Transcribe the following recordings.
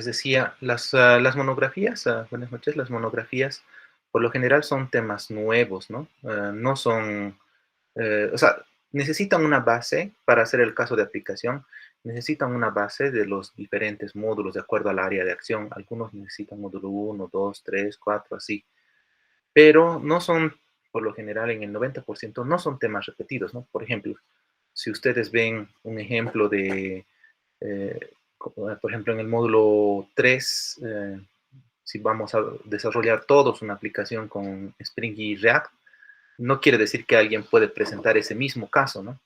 Les decía, las monografías, buenas noches, las monografías por lo general son temas nuevos, ¿no? No son, o sea, necesitan una base para hacer el caso de aplicación, necesitan una base de los diferentes módulos de acuerdo al área de acción. Algunos necesitan módulo uno, 2, 3, 4, así, pero no son, por lo general, en el 90%, no son temas repetidos, ¿no? Por ejemplo, si ustedes ven un ejemplo de por ejemplo, en el módulo 3, si vamos a desarrollar todos una aplicación con Spring y React, no quiere decir que alguien puede presentar ese mismo caso, ¿no?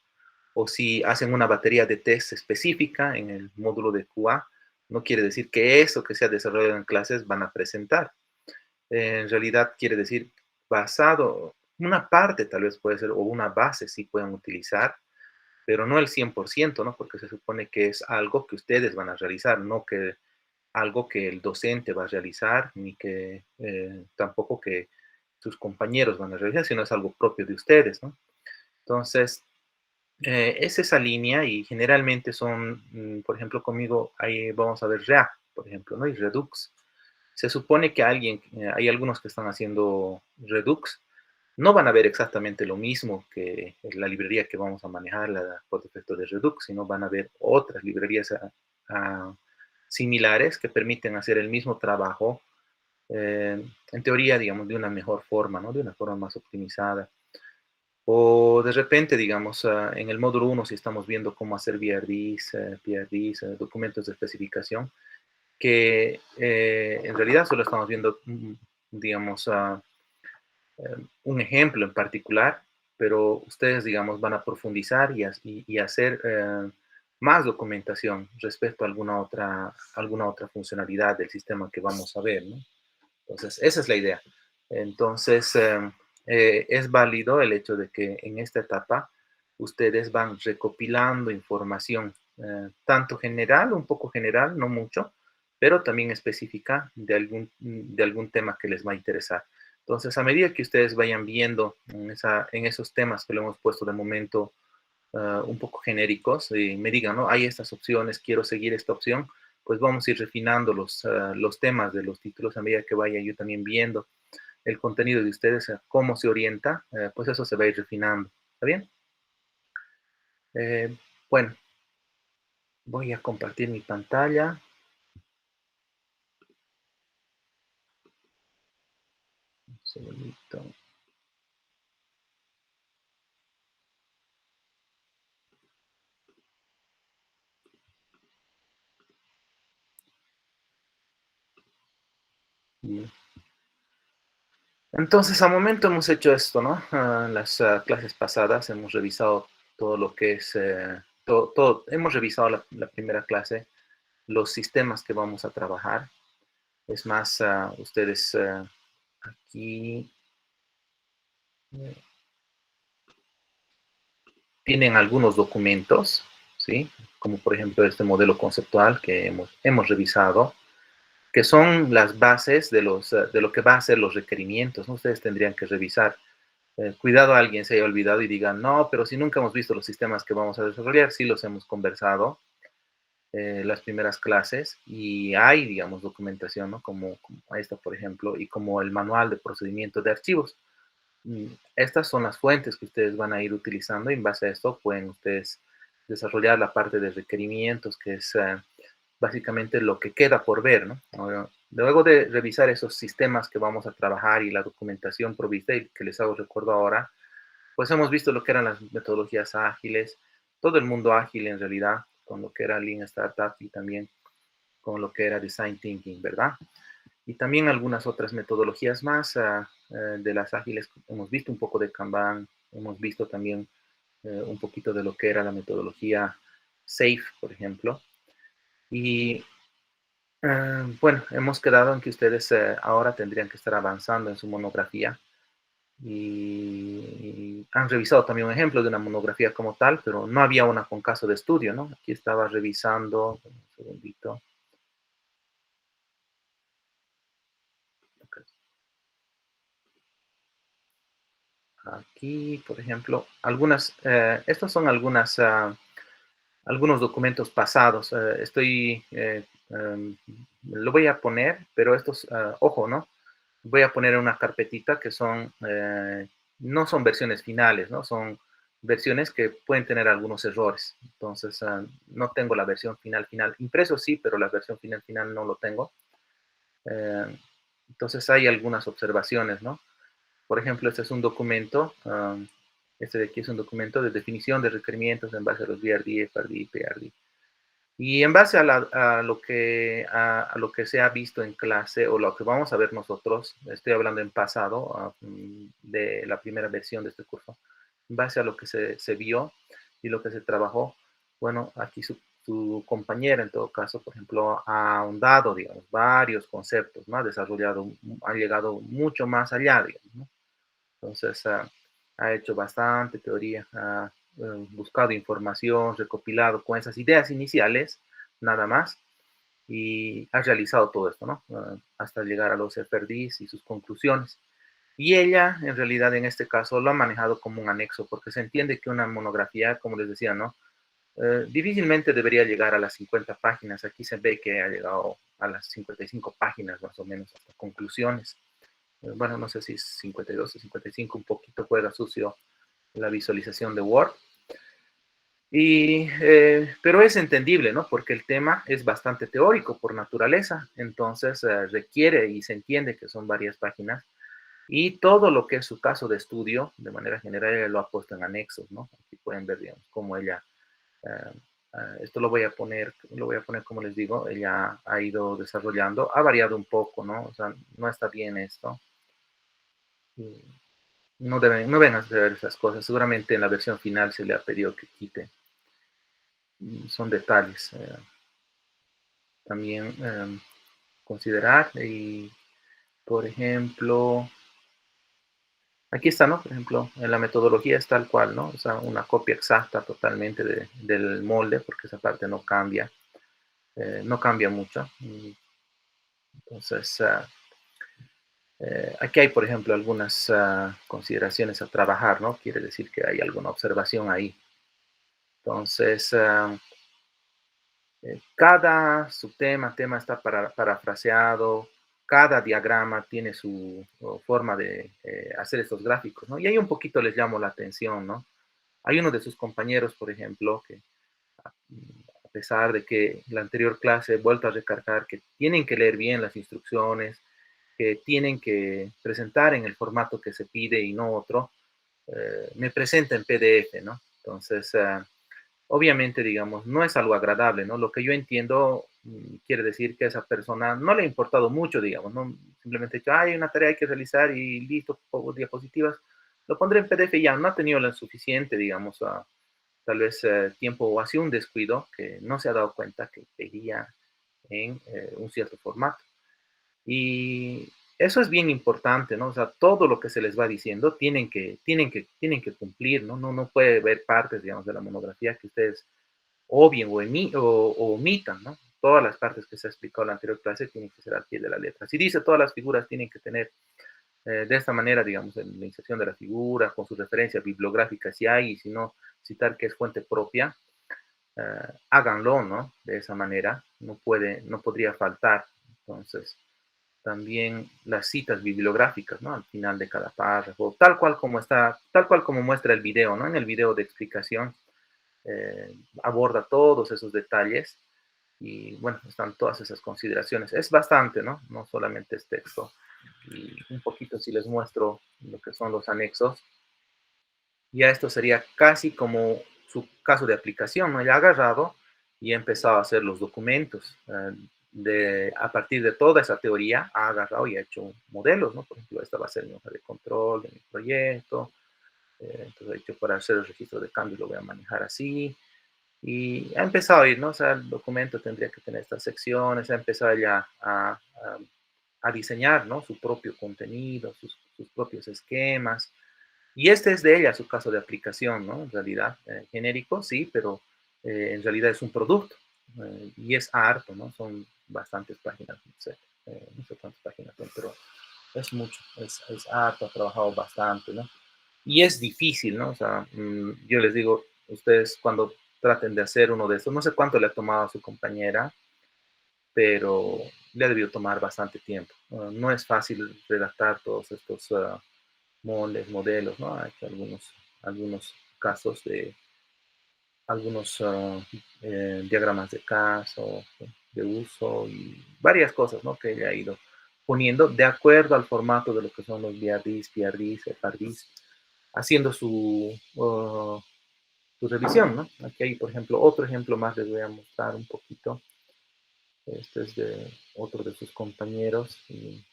O si hacen una batería de test específica en el módulo de QA, no quiere decir que eso que se ha desarrollado en clases van a presentar. En realidad quiere decir basado, una parte tal vez puede ser, o una base sí pueden utilizar, pero no el 100%, ¿no? Porque se supone que es algo que ustedes van a realizar, no que algo que el docente va a realizar, ni que tampoco que sus compañeros van a realizar, sino es algo propio de ustedes, ¿no? Entonces, es esa línea y generalmente son, por ejemplo, conmigo ahí vamos a ver React, por ejemplo, ¿no? Y Redux. Se supone que hay algunos que están haciendo Redux, no van a ver exactamente lo mismo que la librería que vamos a manejar por defecto de Redux, sino van a ver otras librerías similares que permiten hacer el mismo trabajo, en teoría, digamos, de una mejor forma, ¿no? De una forma más optimizada. O de repente, digamos, en el módulo uno si estamos viendo cómo hacer PRDs, documentos de especificación, que en realidad solo estamos viendo, digamos, un ejemplo en particular, pero ustedes, digamos, van a profundizar y hacer más documentación respecto a alguna otra funcionalidad del sistema que vamos a ver, ¿no? Entonces, esa es la idea. Entonces, es válido el hecho de que en esta etapa ustedes van recopilando información, tanto general, un poco general, no mucho, pero también específica de algún tema que les va a interesar. Entonces, a medida que ustedes vayan viendo en esos temas que le hemos puesto de momento un poco genéricos y me digan, ¿no? Hay estas opciones, quiero seguir esta opción, pues vamos a ir refinando los temas de los títulos a medida que vaya yo también viendo el contenido de ustedes, cómo se orienta, pues eso se va a ir refinando. ¿Está bien? Eh, bueno, voy a compartir mi pantalla. Un segundito. Bien. Entonces, al momento hemos hecho esto, ¿no? Las clases pasadas hemos revisado todo lo que es, hemos revisado la primera clase, los sistemas que vamos a trabajar. Es más, ustedes aquí tienen algunos documentos, ¿sí? Como por ejemplo este modelo conceptual que hemos revisado, que son las bases de lo que va a ser los requerimientos, ¿no? Ustedes tendrían que revisar. Cuidado a alguien se haya olvidado y diga, no, pero si nunca hemos visto los sistemas que vamos a desarrollar, sí los hemos conversado las primeras clases y hay, digamos, documentación, ¿no? Como esta, por ejemplo, y como el manual de procedimiento de archivos. Estas son las fuentes que ustedes van a ir utilizando y en base a esto pueden ustedes desarrollar la parte de requerimientos, que es básicamente lo que queda por ver, ¿no? Ahora, luego de revisar esos sistemas que vamos a trabajar y la documentación provista y que les hago recuerdo ahora, pues hemos visto lo que eran las metodologías ágiles, todo el mundo ágil en realidad, con lo que era Lean Startup y también con lo que era Design Thinking, ¿verdad? Y también algunas otras metodologías más de las ágiles. Hemos visto un poco de Kanban, hemos visto también un poquito de lo que era la metodología SAFe, por ejemplo. Y bueno, hemos quedado en que ustedes ahora tendrían que estar avanzando en su monografía y han revisado también un ejemplo de una monografía como tal, pero no había una con caso de estudio, ¿no? Aquí estaba revisando, un segundito. Aquí, por ejemplo, estos son algunos documentos pasados. Estoy lo voy a poner, pero estos, ojo, ¿no? Voy a poner en una carpetita que son, no son versiones finales, ¿no? Son versiones que pueden tener algunos errores. Entonces, no tengo la versión final final. Impreso sí, pero la versión final final no lo tengo. Eh, entonces, hay algunas observaciones, ¿no? Por ejemplo, este es un documento, este de aquí es un documento de definición de requerimientos en base a los BRD, FRD, PRD. Y en base a lo que se ha visto en clase o lo que vamos a ver nosotros, estoy hablando en pasado de la primera versión de este curso, en base a lo que se vio y lo que se trabajó, bueno, aquí su compañera en todo caso, por ejemplo, ha ahondado, digamos, varios conceptos, ¿no? Ha desarrollado, ha llegado mucho más allá, digamos, ¿no? Entonces, ha hecho bastante teoría, ha buscado información, recopilado con esas ideas iniciales, nada más, y ha realizado todo esto, ¿no? Hasta llegar a los FRDs y sus conclusiones. Y ella, en realidad, en este caso, lo ha manejado como un anexo, porque se entiende que una monografía, como les decía, ¿no? Difícilmente debería llegar a las 50 páginas. Aquí se ve que ha llegado a las 55 páginas, más o menos, hasta conclusiones. Bueno, no sé si 52 o 55, un poquito juega sucio la visualización de Word. Pero es entendible, ¿no? Porque el tema es bastante teórico por naturaleza, entonces requiere y se entiende que son varias páginas y todo lo que es su caso de estudio, de manera general, ella lo ha puesto en anexos, ¿no? Aquí pueden ver, digamos, cómo ella, esto lo voy a poner como les digo, ella ha ido desarrollando, ha variado un poco, ¿no? O sea, no está bien esto. No deben hacer esas cosas. Seguramente en la versión final se le ha pedido que quite. Son detalles. También considerar. Y, por ejemplo, aquí está, ¿no? Por ejemplo, en la metodología es tal cual, ¿no? O sea, una copia exacta totalmente del molde, porque esa parte no cambia. No cambia mucho. Entonces, aquí hay, por ejemplo, algunas consideraciones a trabajar, ¿no? Quiere decir que hay alguna observación ahí. Entonces, cada tema está parafraseado, cada diagrama tiene su forma de hacer estos gráficos, ¿no? Y ahí un poquito les llamo la atención, ¿no? Hay uno de sus compañeros, por ejemplo, que a pesar de que la anterior clase he vuelto a recargar que tienen que leer bien las instrucciones, que tienen que presentar en el formato que se pide y no otro, me presenta en PDF, ¿no? Entonces, obviamente, digamos, no es algo agradable, ¿no? Lo que yo entiendo quiere decir que a esa persona no le ha importado mucho, digamos, ¿no? Simplemente que hay una tarea que realizar y listo, pocos diapositivas, lo pondré en PDF y ya, no ha tenido lo suficiente, digamos, tal vez tiempo o ha sido un descuido que no se ha dado cuenta que pedía en un cierto formato. Y eso es bien importante, ¿no? O sea, todo lo que se les va diciendo tienen que cumplir, ¿no? No puede haber partes, digamos, de la monografía que ustedes obvien o omitan, ¿no? Todas las partes que se ha explicado en la anterior clase tienen que ser al pie de la letra. Si dice todas las figuras tienen que tener de esta manera, digamos, en la inserción de la figura, con su referencia bibliográfica si hay, y si no, citar que es fuente propia, háganlo, ¿no? De esa manera, no podría faltar. Entonces, también las citas bibliográficas, ¿no? Al final de cada párrafo, tal cual como muestra el video, ¿no? En el video de explicación aborda todos esos detalles y, bueno, están todas esas consideraciones. Es bastante, ¿no? No solamente es texto. Y un poquito si les muestro lo que son los anexos, ya esto sería casi como su caso de aplicación, ¿no? Ya ha agarrado y ha empezado a hacer los documentos. A partir de toda esa teoría, ha agarrado y ha hecho modelos, ¿no? Por ejemplo, esta va a ser mi hoja de control de mi proyecto. Entonces, he dicho, para hacer el registro de cambio lo voy a manejar así. Y ha empezado a ir, ¿no? O sea, el documento tendría que tener estas secciones, ha empezado ya a diseñar, ¿no? Su propio contenido, sus propios esquemas. Y este es de ella su caso de aplicación, ¿no? En realidad, genérico, sí, pero en realidad es un producto y es harto, ¿no? Son bastantes páginas, no sé cuántas páginas son, pero es mucho, es harto, ha trabajado bastante, ¿no? Y es difícil, ¿no? O sea, yo les digo, ustedes cuando traten de hacer uno de estos, no sé cuánto le ha tomado a su compañera, pero le ha debido tomar bastante tiempo. No es fácil redactar todos estos moldes, modelos, ¿no? Hay algunos casos de algunos diagramas de caso, de uso y varias cosas, ¿no? Que ella ha ido poniendo de acuerdo al formato de lo que son los BRDs, PRDs, FRDs, haciendo su revisión, ¿no? Aquí hay, por ejemplo, otro ejemplo más, les voy a mostrar un poquito. Este es de otro de sus compañeros. Y,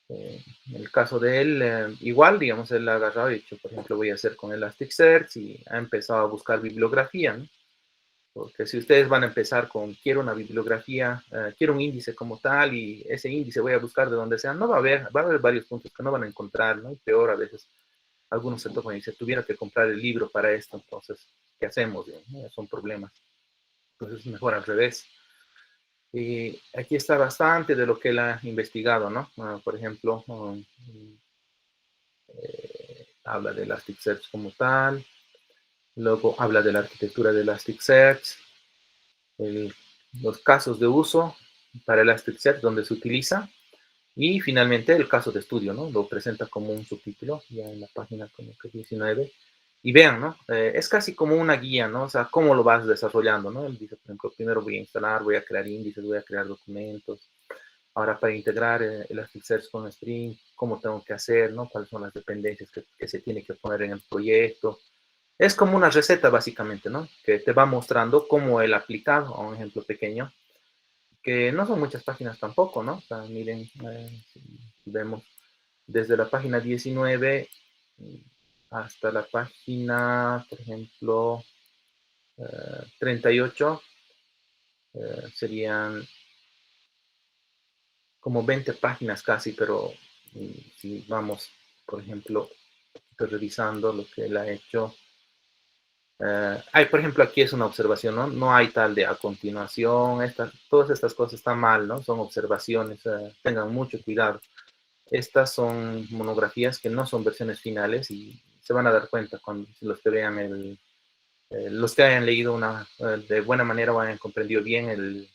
en el caso de él, igual, digamos, él ha agarrado y dicho, por ejemplo, voy a hacer con Elasticsearch y ha empezado a buscar bibliografía, ¿no? Porque si ustedes van a empezar con quiero una bibliografía, quiero un índice como tal y ese índice voy a buscar de donde sea, no va a haber varios puntos que no van a encontrar, ¿no? Y peor a veces, algunos se tocan y dicen, tuviera que comprar el libro para esto, entonces, ¿qué hacemos? ¿No? Son problemas. Entonces es mejor al revés. Y aquí está bastante de lo que él ha investigado, ¿no? Por ejemplo, habla de Elasticsearch como tal, luego habla de la arquitectura de Elasticsearch, el, los casos de uso para Elasticsearch donde se utiliza y finalmente el caso de estudio, ¿no? Lo presenta como un subtítulo ya en la página como que 19 y vean, ¿no? Es casi como una guía, ¿no? O sea, cómo lo vas desarrollando, ¿no? Él dice, por ejemplo, primero voy a instalar, voy a crear índices, voy a crear documentos. Ahora para integrar Elasticsearch con Spring, ¿cómo tengo que hacer, ¿no? ¿Cuáles son las dependencias que se tiene que poner en el proyecto? Es como una receta básicamente, ¿no? Que te va mostrando cómo el aplicado a un ejemplo pequeño, que no son muchas páginas tampoco, ¿no? O sea, miren, si vemos desde la página 19 hasta la página, por ejemplo, 38, serían como 20 páginas casi, pero si vamos, por ejemplo, revisando lo que él ha hecho, por ejemplo, aquí es una observación, ¿no? No hay tal de a continuación, todas estas cosas están mal, ¿no? Son observaciones, tengan mucho cuidado. Estas son monografías que no son versiones finales y se van a dar cuenta cuando los que vean los que hayan leído de buena manera o hayan comprendido bien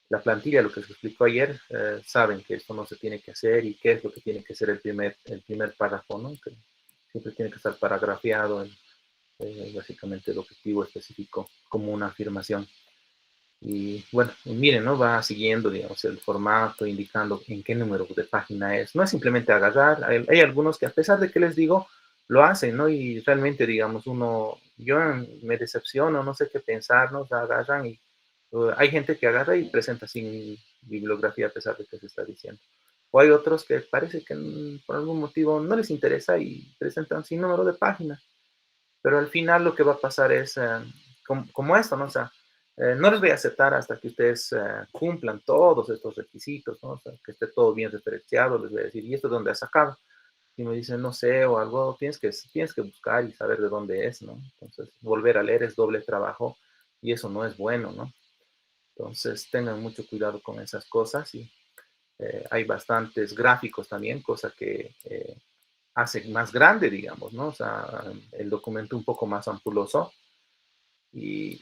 la plantilla, lo que se explicó ayer, saben que esto no se tiene que hacer y qué es lo que tiene que ser el primer párrafo, ¿no? Que siempre tiene que estar paragrafiado, básicamente el objetivo específico como una afirmación. Y bueno, miren, ¿no? Va siguiendo, digamos, el formato, indicando en qué número de página es. No es simplemente agarrar, hay algunos que a pesar de que les digo, lo hacen, ¿no? Y realmente, digamos, yo me decepciono, no sé qué pensar, ¿no? O sea, agarran y hay gente que agarra y presenta sin bibliografía a pesar de que se está diciendo. O hay otros que parece que por algún motivo no les interesa y presentan sin número de páginas. Pero al final lo que va a pasar es como esto, ¿no? O sea, no les voy a aceptar hasta que ustedes cumplan todos estos requisitos, ¿no? O sea, que esté todo bien referenciado, les voy a decir, ¿y esto de dónde has sacado? Si me dicen, no sé, o algo, tienes que buscar y saber de dónde es, ¿no? Entonces, volver a leer es doble trabajo y eso no es bueno, ¿no? Entonces, tengan mucho cuidado con esas cosas y hay bastantes gráficos también, cosa que hace más grande, digamos, ¿no? O sea, el documento un poco más ampuloso. Y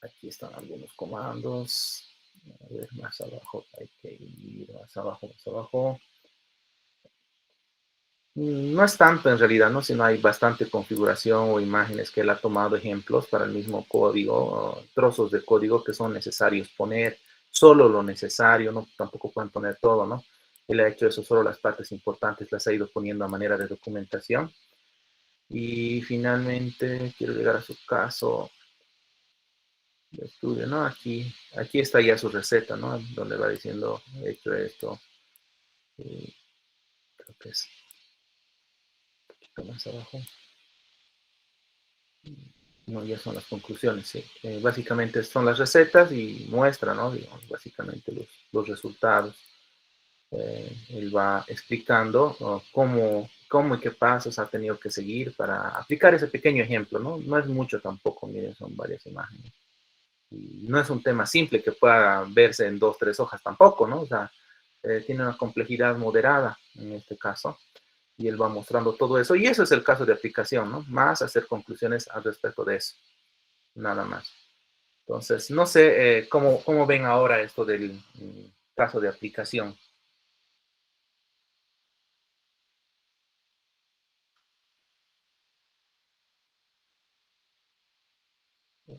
aquí están algunos comandos. A ver, más abajo, hay que ir más abajo, más abajo. No es tanto en realidad, ¿no? Sino hay bastante configuración o imágenes que él ha tomado ejemplos para el mismo código, trozos de código que son necesarios poner, solo lo necesario, ¿no? Tampoco pueden poner todo, ¿no? Él ha hecho eso, solo las partes importantes las ha ido poniendo a manera de documentación. Y finalmente, quiero llegar a su caso de estudio, ¿no? Aquí está ya su receta, ¿no? Donde va diciendo, he hecho esto. Y creo que es un poquito más abajo. No, ya son las conclusiones, sí. Básicamente son las recetas y muestra, ¿no? Digamos, básicamente los resultados. Él va explicando, ¿no? cómo y qué pasos ha tenido que seguir para aplicar ese pequeño ejemplo, ¿no? No es mucho tampoco, miren, son varias imágenes. Y no es un tema simple que pueda verse en 2, 3 hojas tampoco, ¿no? O sea, tiene una complejidad moderada en este caso y él va mostrando todo eso. Y eso es el caso de aplicación, ¿no? Más hacer conclusiones al respecto de eso, nada más. Entonces, no sé cómo ven ahora esto del caso de aplicación.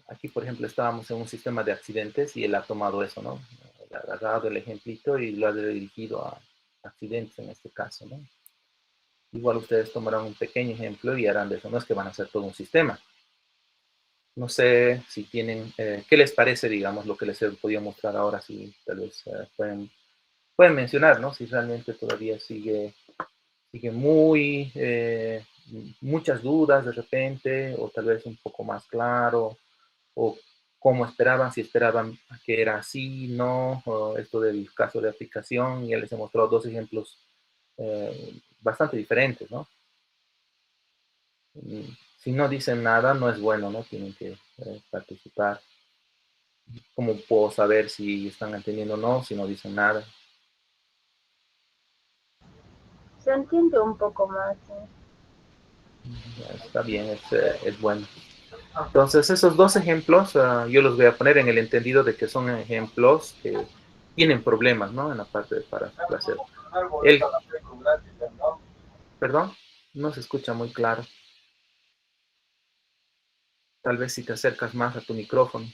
Aquí, por ejemplo, estábamos en un sistema de accidentes y él ha tomado eso, ¿no? Ha agarrado el ejemplito y lo ha dirigido a accidentes en este caso, ¿no? Igual ustedes tomarán un pequeño ejemplo y harán de eso, no es que van a hacer todo un sistema. No sé si tienen, ¿qué les parece, digamos, lo que les he podido mostrar ahora? Si tal vez pueden mencionar, ¿no? Si realmente todavía sigue muchas dudas de repente, o tal vez un poco más claro, o cómo esperaban, si esperaban que era así, no, o esto del caso de aplicación, ya les he mostrado dos ejemplos bastante diferentes, ¿no? Si no dicen nada, no es bueno, ¿no? Tienen que participar. ¿Cómo puedo saber si están entendiendo o no, si no dicen nada? Se entiende un poco más, ¿sí? Está bien, es bueno. Entonces, esos dos ejemplos yo los voy a poner en el entendido de que son ejemplos que tienen problemas, ¿no? En la parte de placer. El, perdón, no se escucha muy claro. Tal vez si te acercas más a tu micrófono.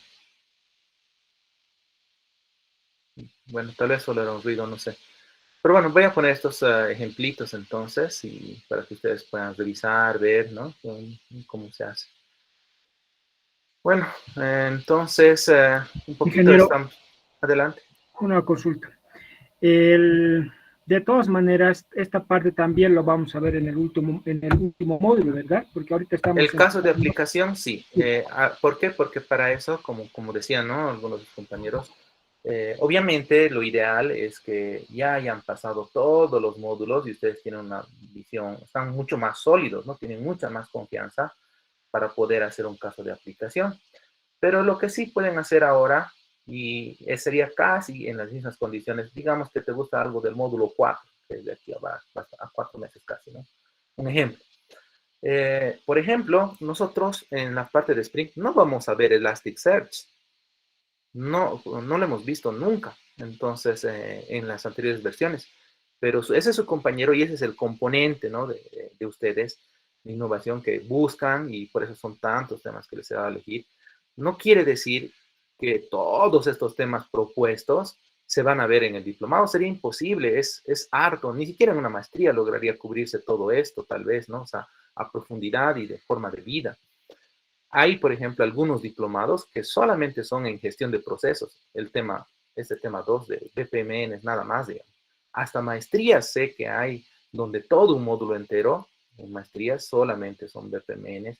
Bueno, tal vez solo era un ruido, no sé. Pero bueno, voy a poner estos ejemplitos entonces y para que ustedes puedan revisar, ver, ¿no? Cómo se hace. Bueno, entonces un poquito Ingeniero, estamos adelante. una consulta. El, de todas maneras, esta parte también lo vamos a ver en el último módulo, ¿verdad? Porque ahorita estamos El caso de enfocando. aplicación, sí. ¿Por qué? Porque para eso, como decían, ¿no? Algunos de los compañeros, obviamente lo ideal es que ya hayan pasado todos los módulos y ustedes tienen una visión, están mucho más sólidos, ¿no? Tienen mucha más confianza para poder hacer un caso de aplicación. Pero lo que sí pueden hacer ahora, y sería casi en las mismas condiciones, digamos que te gusta algo del módulo 4, que es de aquí a 4 meses casi, ¿no? Un ejemplo. Por ejemplo, nosotros en la parte de Spring no vamos a ver Elasticsearch. No lo hemos visto nunca, entonces, en las anteriores versiones. Pero ese es su compañero y ese es el componente, ¿no? de ustedes, de innovación que buscan y por eso son tantos temas que les he dado a elegir. No quiere decir que todos estos temas propuestos se van a ver en el diplomado. Sería imposible, es harto. Ni siquiera en una maestría lograría cubrirse todo esto, tal vez, ¿no? O sea, a profundidad y de forma de vida. Hay, por ejemplo, algunos diplomados que solamente son en gestión de procesos. Este tema 2 de BPMN es nada más, digamos. Hasta maestrías sé que hay donde todo un módulo entero, en maestrías solamente son BPMN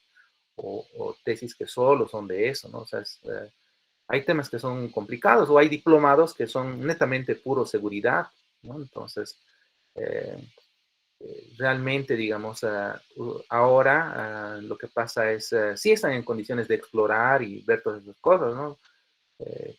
o tesis que solo son de eso, ¿no? O sea, hay temas que son complicados o hay diplomados que son netamente puro seguridad, ¿no? Entonces, eh, realmente, digamos, ahora lo que pasa es, sí están en condiciones de explorar y ver todas esas cosas, ¿no?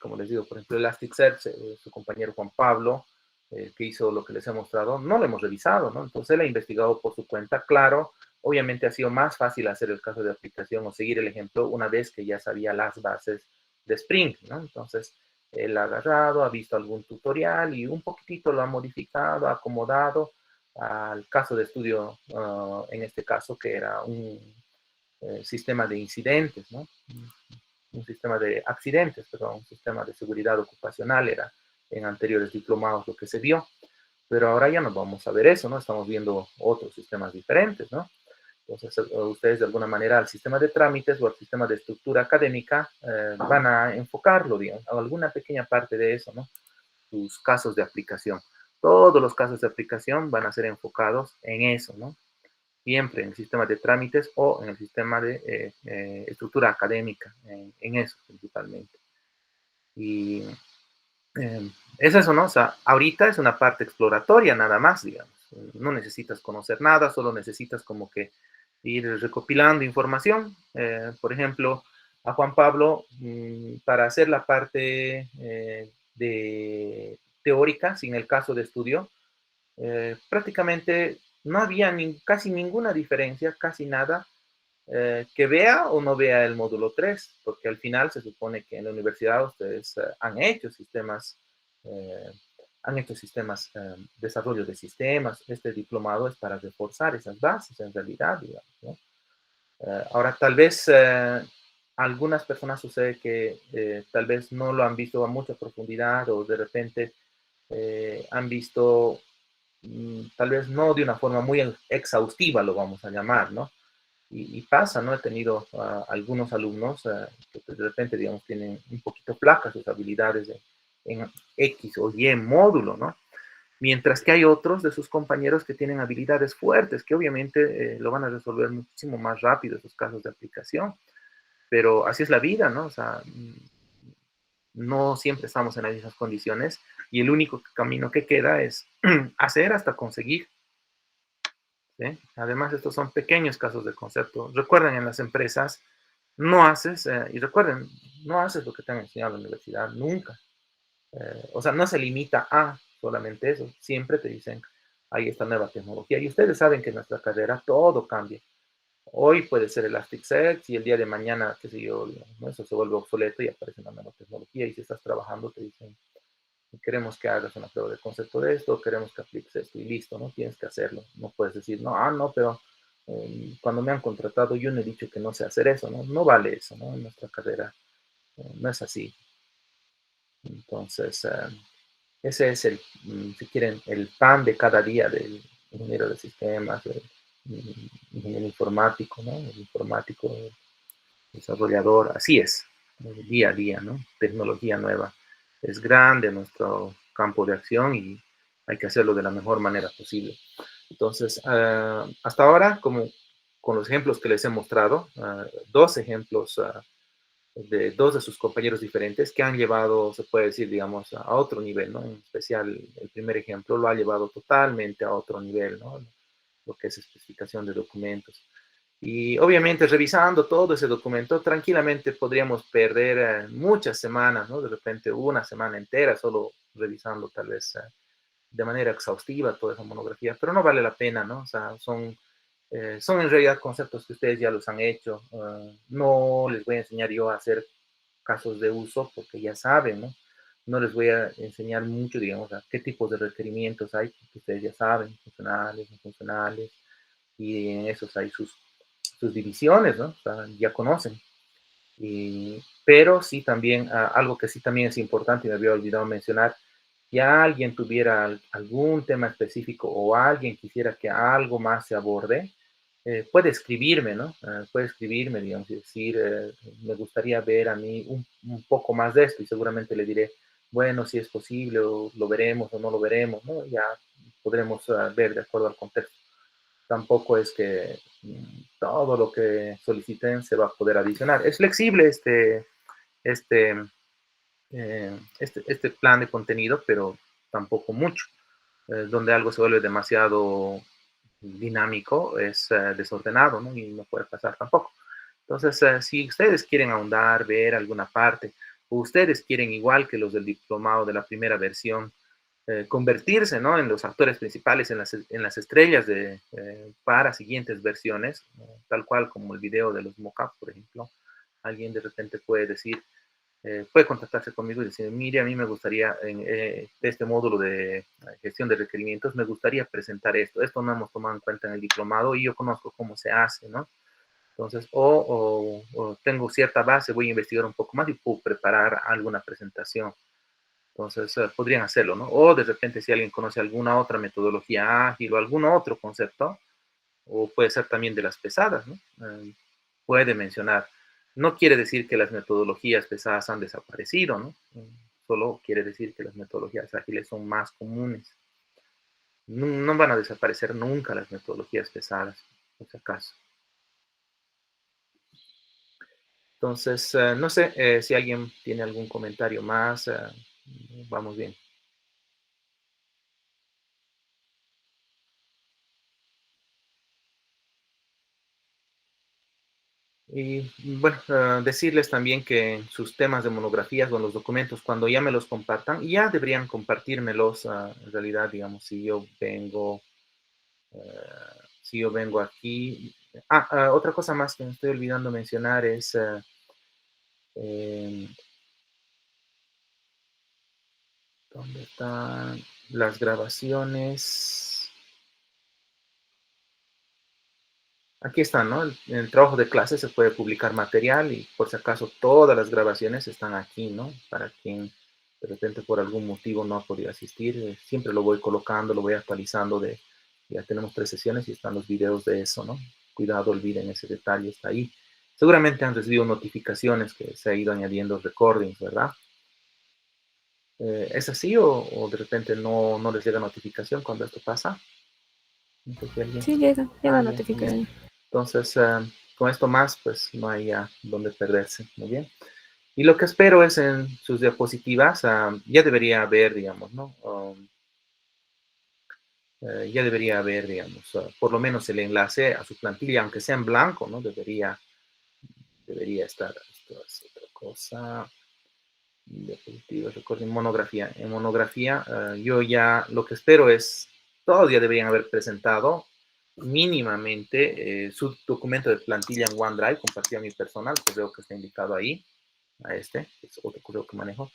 Como les digo, por ejemplo, Elasticsearch, su compañero Juan Pablo, que hizo lo que les he mostrado, no lo hemos revisado, ¿no? Entonces él ha investigado por su cuenta, claro, obviamente ha sido más fácil hacer el caso de aplicación o seguir el ejemplo una vez que ya sabía las bases de Spring, ¿no? Entonces, él ha agarrado, ha visto algún tutorial y un poquitito lo ha modificado, ha acomodado al caso de estudio, en este caso, que era un sistema de incidentes, ¿no? Un sistema de accidentes, perdón, un sistema de seguridad ocupacional era en anteriores diplomados lo que se vio, pero ahora ya no vamos a ver eso, ¿no? Estamos viendo otros sistemas diferentes, ¿no? Entonces, ustedes de alguna manera al sistema de trámites o al sistema de estructura académica van a enfocarlo, digamos, a alguna pequeña parte de eso, ¿no? Sus casos de aplicación. Todos los casos de aplicación van a ser enfocados en eso, ¿no? Siempre en el sistema de trámites o en el sistema de estructura académica, en eso principalmente. Y es eso, ¿no? O sea, ahorita es una parte exploratoria nada más, digamos. No necesitas conocer nada, solo necesitas como que ir recopilando información. Por ejemplo, a Juan Pablo, para hacer la parte de teórica, sin el caso de estudio, prácticamente no había casi ninguna diferencia, casi nada, que vea o no vea el módulo 3, porque al final se supone que en la universidad ustedes eh, han hecho sistemas, desarrollo de sistemas. Este diplomado es para reforzar esas bases en realidad, digamos, ¿no? Ahora, tal vez algunas personas sucede que tal vez no lo han visto a mucha profundidad o de repente han visto tal vez no de una forma muy exhaustiva, lo vamos a llamar, ¿no? Y pasa, ¿no? He tenido algunos alumnos que de repente, digamos, tienen un poquito flacas sus habilidades en X o Y módulo, ¿no? Mientras que hay otros de sus compañeros que tienen habilidades fuertes, que obviamente lo van a resolver muchísimo más rápido esos casos de aplicación. Pero así es la vida, ¿no? O sea, no siempre estamos en las mismas condiciones y el único camino que queda es hacer hasta conseguir. ¿Sí? Además, estos son pequeños casos de concepto. Recuerden, en las empresas, no haces, y recuerden, no haces lo que te han enseñado en la universidad, nunca. O sea, no se limita a solamente eso. Siempre te dicen, hay esta nueva tecnología. Y ustedes saben que en nuestra carrera todo cambia. Hoy puede ser Elasticsearch y el día de mañana, qué sé yo, digamos, ¿no? Eso se vuelve obsoleto y aparece una nueva tecnología. Y si estás trabajando, te dicen, queremos que hagas una prueba de concepto de esto, queremos que apliques esto y listo, ¿no? Tienes que hacerlo. No puedes decir, no, no, pero cuando me han contratado yo no he dicho que no sé hacer eso, ¿no? No vale eso, ¿no? En nuestra carrera no es así. Entonces, ese es el, si quieren, el pan de cada día del ingeniero de sistemas, del ingeniero informático, ¿no? El informático, el desarrollador, así es, día a día, ¿no? Tecnología nueva. Es grande nuestro campo de acción y hay que hacerlo de la mejor manera posible. Entonces, hasta ahora, como con los ejemplos que les he mostrado, dos ejemplos de dos de sus compañeros diferentes que han llevado, se puede decir, digamos, a otro nivel, ¿no? En especial, el primer ejemplo lo ha llevado totalmente a otro nivel, ¿no? Lo que es especificación de documentos. Y obviamente revisando todo ese documento, tranquilamente podríamos perder muchas semanas, ¿no? De repente una semana entera solo revisando tal vez de manera exhaustiva toda esa monografía, pero no vale la pena, ¿no? O sea, son en realidad conceptos que ustedes ya los han hecho. No les voy a enseñar yo a hacer casos de uso porque ya saben, ¿no? No les voy a enseñar mucho, digamos, a qué tipos de requerimientos hay, porque ustedes ya saben, funcionales, no funcionales, y en esos hay sus divisiones, ¿no? O sea, ya conocen. Pero sí también, algo que sí también es importante y me había olvidado mencionar, si alguien tuviera algún tema específico o alguien quisiera que algo más se aborde, puede escribirme, ¿no? Puede escribirme, digamos, y decir, me gustaría ver a mí un poco más de esto y seguramente le diré, bueno, si es posible, o lo veremos o no lo veremos, ¿no? Ya podremos ver de acuerdo al contexto. Tampoco es que todo lo que soliciten se va a poder adicionar. Es flexible este, este plan de contenido, pero tampoco mucho. Donde algo se vuelve demasiado dinámico, es desordenado, ¿no? Y no puede pasar tampoco. Entonces, si ustedes quieren ahondar, ver alguna parte, o ustedes quieren, igual que los del diplomado de la primera versión, convertirse, ¿no? En los actores principales, en las estrellas para siguientes versiones, tal cual como el video de los mockups, por ejemplo, alguien de repente puede decir, puede contactarse conmigo y decir, mire, a mí me gustaría, en este módulo de gestión de requerimientos, me gustaría presentar esto. Esto no hemos tomado en cuenta en el diplomado y yo conozco cómo se hace, ¿no? Entonces, o tengo cierta base, voy a investigar un poco más y puedo preparar alguna presentación. Entonces, podrían hacerlo, ¿no? O de repente, si alguien conoce alguna otra metodología ágil o algún otro concepto, o puede ser también de las pesadas, ¿no? Puede mencionar. No quiere decir que las metodologías pesadas han desaparecido, ¿no? Solo quiere decir que las metodologías ágiles son más comunes. No, no van a desaparecer nunca las metodologías pesadas, por si acaso. Entonces, no sé si alguien tiene algún comentario más. Vamos bien. Y bueno, decirles también que sus temas de monografías o los documentos, cuando ya me los compartan, ya deberían compartírmelos en realidad, digamos, eh, si yo vengo aquí, Otra cosa más que me estoy olvidando mencionar es eh, ¿dónde están las grabaciones? Aquí están, ¿no? En el trabajo de clase se puede publicar material y por si acaso todas las grabaciones están aquí, ¿no? Para quien de repente por algún motivo no ha podido asistir, siempre lo voy colocando, lo voy actualizando ya tenemos 3 sesiones y están los videos de eso, ¿no? Cuidado, olviden ese detalle, está ahí. Seguramente han recibido notificaciones que se ha ido añadiendo recordings, ¿verdad? ¿Es así o de repente no les llega notificación cuando esto pasa? No sé si alguien... Sí, llega Ya, muy bien. notificación. Entonces, con esto más, pues no hay ya dónde perderse. Muy bien. Y lo que espero es en sus diapositivas, ya debería haber, digamos, ¿no? Ya debería haber, digamos, por lo menos el enlace a su plantilla, aunque sea en blanco, ¿no? Debería estar. Esto es otra cosa. Diapositivas, recuerden, monografía. En monografía, yo ya lo que espero es, todos ya deberían haber presentado mínimamente su documento de plantilla en OneDrive, compartido a mi personal, correo que está indicado ahí, a este, es otro correo que manejo,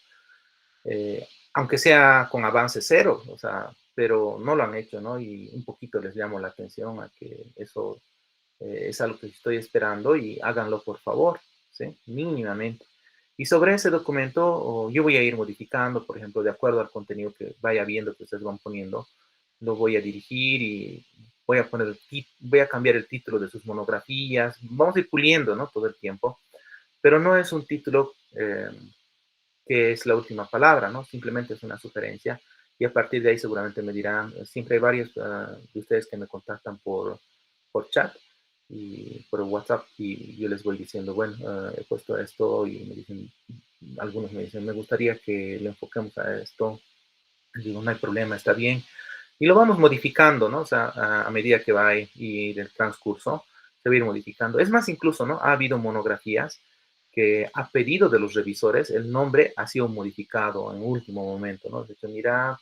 eh, aunque sea con avance cero, o sea, pero no lo han hecho, ¿no? Y un poquito les llamo la atención a que eso es algo que estoy esperando y háganlo por favor, ¿sí? Mínimamente. Y sobre ese documento yo voy a ir modificando, por ejemplo, de acuerdo al contenido que vaya viendo que ustedes van poniendo, lo voy a dirigir y voy a cambiar el título de sus monografías, vamos a ir puliendo, ¿no? Todo el tiempo, pero no es un título que es la última palabra, ¿no? Simplemente es una sugerencia y a partir de ahí seguramente me dirán, siempre hay varios de ustedes que me contactan por chat y por WhatsApp y yo les voy diciendo, bueno, he puesto esto y me dicen, algunos me dicen, me gustaría que le enfoquemos a esto. Digo, no hay problema, está bien. Y lo vamos modificando, ¿no? O sea, a medida que va a ir el transcurso, se va a ir modificando. Es más, incluso, ¿no? Ha habido monografías que a pedido de los revisores, el nombre ha sido modificado en último momento, ¿no? De hecho, mira,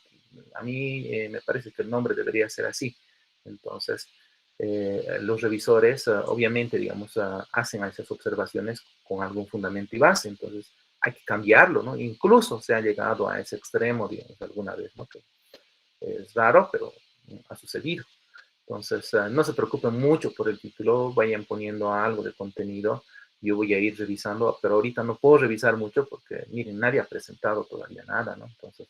a mí me parece que el nombre debería ser así. Entonces, los revisores, obviamente, digamos, hacen esas observaciones con algún fundamento y base. Entonces, hay que cambiarlo, ¿no? Incluso se ha llegado a ese extremo, digamos, alguna vez, ¿no? Que es raro, pero ha sucedido. Entonces, no se preocupen mucho por el título, vayan poniendo algo de contenido. Yo voy a ir revisando, pero ahorita no puedo revisar mucho porque, miren, nadie ha presentado todavía nada, ¿no? Entonces,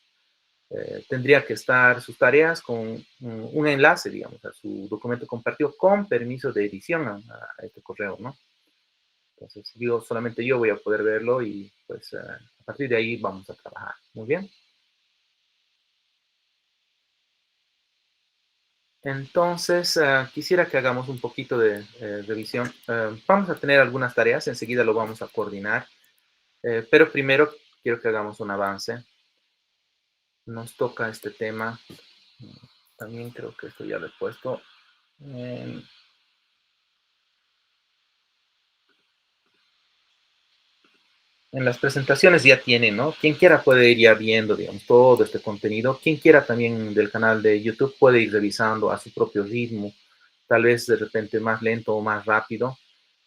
tendría que estar sus tareas con un enlace, digamos, a su documento compartido con permiso de edición a este correo, ¿no? Entonces, digo, solamente yo voy a poder verlo y pues a partir de ahí vamos a trabajar. Muy bien. Entonces, quisiera que hagamos un poquito de revisión. Vamos a tener algunas tareas, enseguida lo vamos a coordinar, pero primero quiero que hagamos un avance. Nos toca este tema. También creo que esto ya lo he puesto. En, en las presentaciones ya tienen, ¿no? Quien quiera puede ir ya viendo, digamos, todo este contenido. Quien quiera también del canal de YouTube puede ir revisando a su propio ritmo, tal vez de repente más lento o más rápido.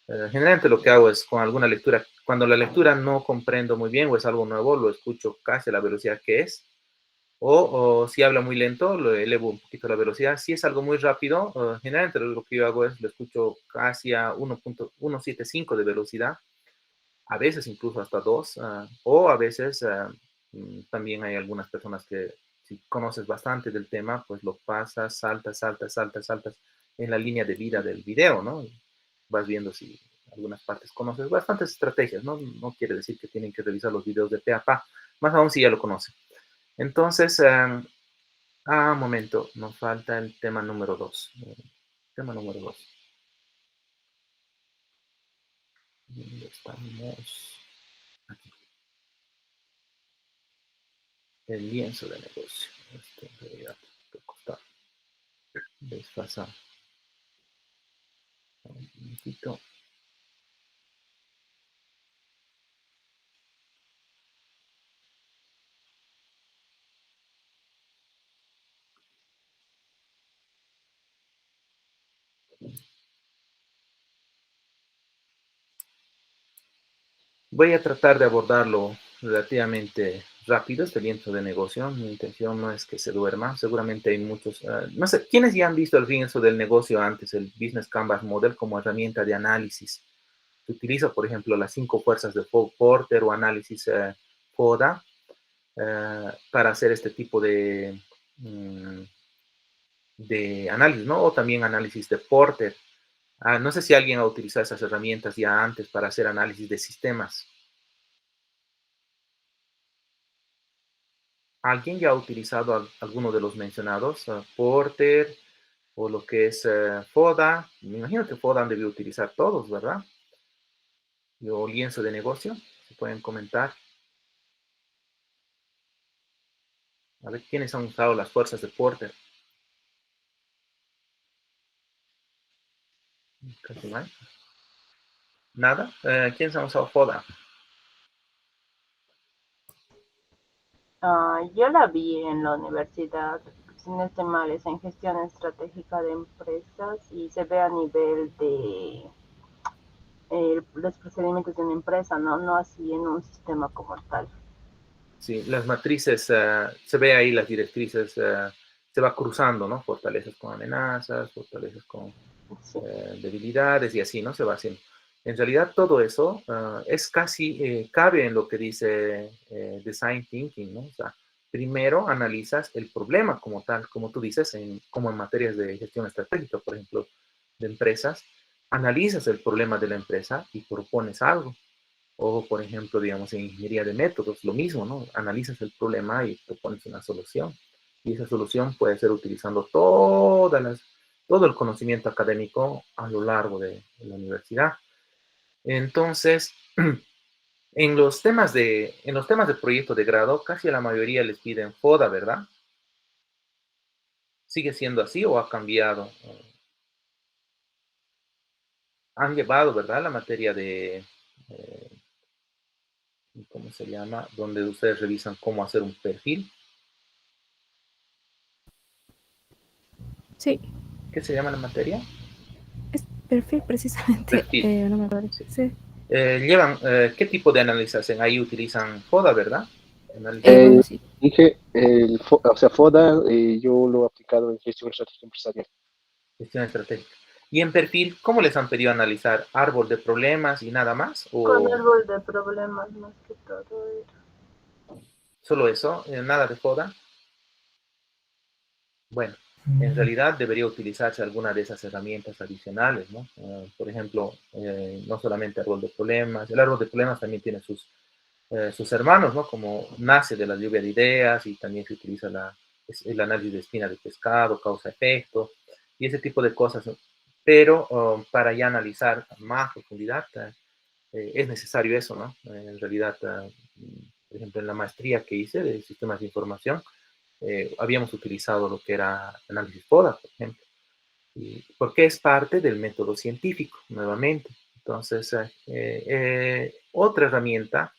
Generalmente lo que hago es con alguna lectura, cuando la lectura no comprendo muy bien o es algo nuevo, lo escucho casi a la velocidad que es, o si habla muy lento, lo elevo un poquito la velocidad. Si es algo muy rápido, generalmente lo que yo hago es lo escucho casi a 1.175 de velocidad, a veces incluso hasta 2, o a veces también hay algunas personas que si conoces bastante del tema, pues lo pasas, saltas en la línea de vida del video, ¿no? Y vas viendo si algunas partes conoces, bastantes estrategias, ¿no? No quiere decir que tienen que revisar los videos de pe a pa, más aún si ya lo conocen. Entonces, un momento, nos falta el tema número 2. Tema número 2. ¿Dónde estamos? Aquí. El lienzo de negocio. Esto en realidad está desfasado. Un momentito. Voy a tratar de abordarlo relativamente rápido, este lienzo de negocio. Mi intención no es que se duerma. Seguramente hay muchos, no sé, ¿quiénes ya han visto el lienzo del negocio antes, el Business Canvas Model, como herramienta de análisis? Se utiliza, por ejemplo, las 5 fuerzas de Porter o análisis FODA para hacer este tipo de análisis, ¿no? O también análisis de Porter. No sé si alguien ha utilizado esas herramientas ya antes para hacer análisis de sistemas. ¿Alguien ya ha utilizado alguno de los mencionados? Porter o lo que es FODA. Me imagino que FODA han debido utilizar todos, ¿verdad? O lienzo de negocio. Se pueden comentar. A ver, ¿quiénes han usado las fuerzas de Porter? Casi no hay. ¿Nada? ¿Quiénes han usado FODA? Yo la vi en la universidad, si no estoy mal, es en gestión estratégica de empresas y se ve a nivel de los procedimientos de una empresa, ¿no? No así en un sistema como tal. Sí, las matrices, se ve ahí las directrices, se va cruzando, ¿no? Fortalezas con amenazas, fortalezas con Sí. debilidades y así, ¿no? Se va haciendo. En realidad todo eso es casi, cabe en lo que dice Design Thinking, ¿no? O sea, primero analizas el problema como tal, como tú dices, como en materias de gestión estratégica, por ejemplo, de empresas, analizas el problema de la empresa y propones algo. O, por ejemplo, digamos, en ingeniería de métodos, lo mismo, ¿no? Analizas el problema y propones una solución. Y esa solución puede ser utilizando todo el conocimiento académico a lo largo de la universidad. Entonces, en los temas de proyecto de grado, casi a la mayoría les piden FODA, ¿verdad? ¿Sigue siendo así o ha cambiado? Han llevado, ¿verdad? La materia de, ¿cómo se llama? Donde ustedes revisan cómo hacer un perfil. Sí, ¿Qué se llama la materia? es perfil precisamente, Perfil. no me acuerdo. Sí. Sí. ¿Qué tipo de análisis hacen? Ahí utilizan FODA, ¿verdad? Análisis Eh, Bueno, FODA, sí. Dije, o sea, FODA, yo lo he aplicado en gestión estratégica empresarial. gestión estratégica. Y en perfil, ¿cómo les han pedido analizar? ¿Árbol de problemas y nada más? Con ¿O árbol de problemas más que todo. solo eso? ¿Nada de FODA? Bueno, en realidad debería utilizarse alguna de esas herramientas adicionales, ¿no? Por ejemplo, no solamente árbol de problemas, el árbol de problemas también tiene sus hermanos, ¿no? Como nace de la lluvia de ideas y también se utiliza el análisis de espina de pescado, causa-efecto y ese tipo de cosas, ¿no? Pero para ya analizar a más profundidad es necesario eso, ¿no? En realidad, por ejemplo, en la maestría que hice de sistemas de información, habíamos utilizado lo que era análisis FODA, por ejemplo, porque es parte del método científico, nuevamente. Entonces, otra herramienta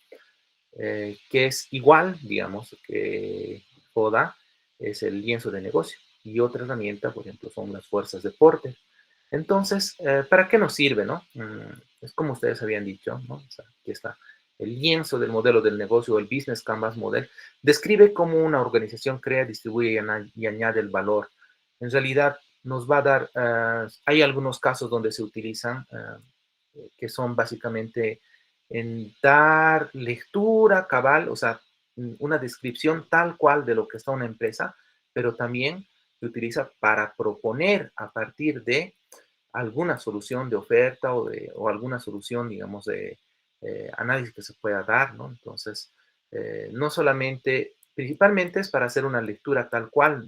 que es igual, digamos, que FODA, es el lienzo de negocio. Y otra herramienta, por ejemplo, son las fuerzas de Porter. Entonces, ¿para qué nos sirve, no? Es como ustedes habían dicho, ¿no? O sea, aquí está. El lienzo del modelo del negocio, el Business Canvas Model, describe cómo una organización crea, distribuye y añade el valor. En realidad, nos va a dar, hay algunos casos donde se utilizan, que son básicamente en dar lectura cabal, o sea, una descripción tal cual de lo que está una empresa, pero también se utiliza para proponer a partir de alguna solución de oferta o alguna solución, digamos, de análisis que se pueda dar, ¿no? Entonces, no solamente, principalmente es para hacer una lectura tal cual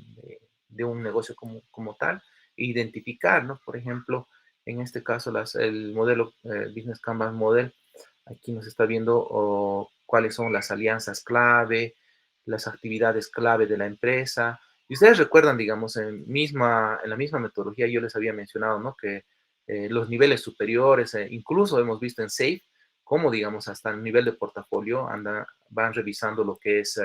de un negocio como tal, e identificar, ¿no? Por ejemplo, en este caso, el modelo Business Canvas Model, aquí nos está viendo cuáles son las alianzas clave, las actividades clave de la empresa. Y ustedes recuerdan, digamos, en la misma metodología yo les había mencionado, ¿no? Que los niveles superiores, incluso hemos visto en SAFE, cómo, digamos, hasta el nivel de portafolio van revisando lo que es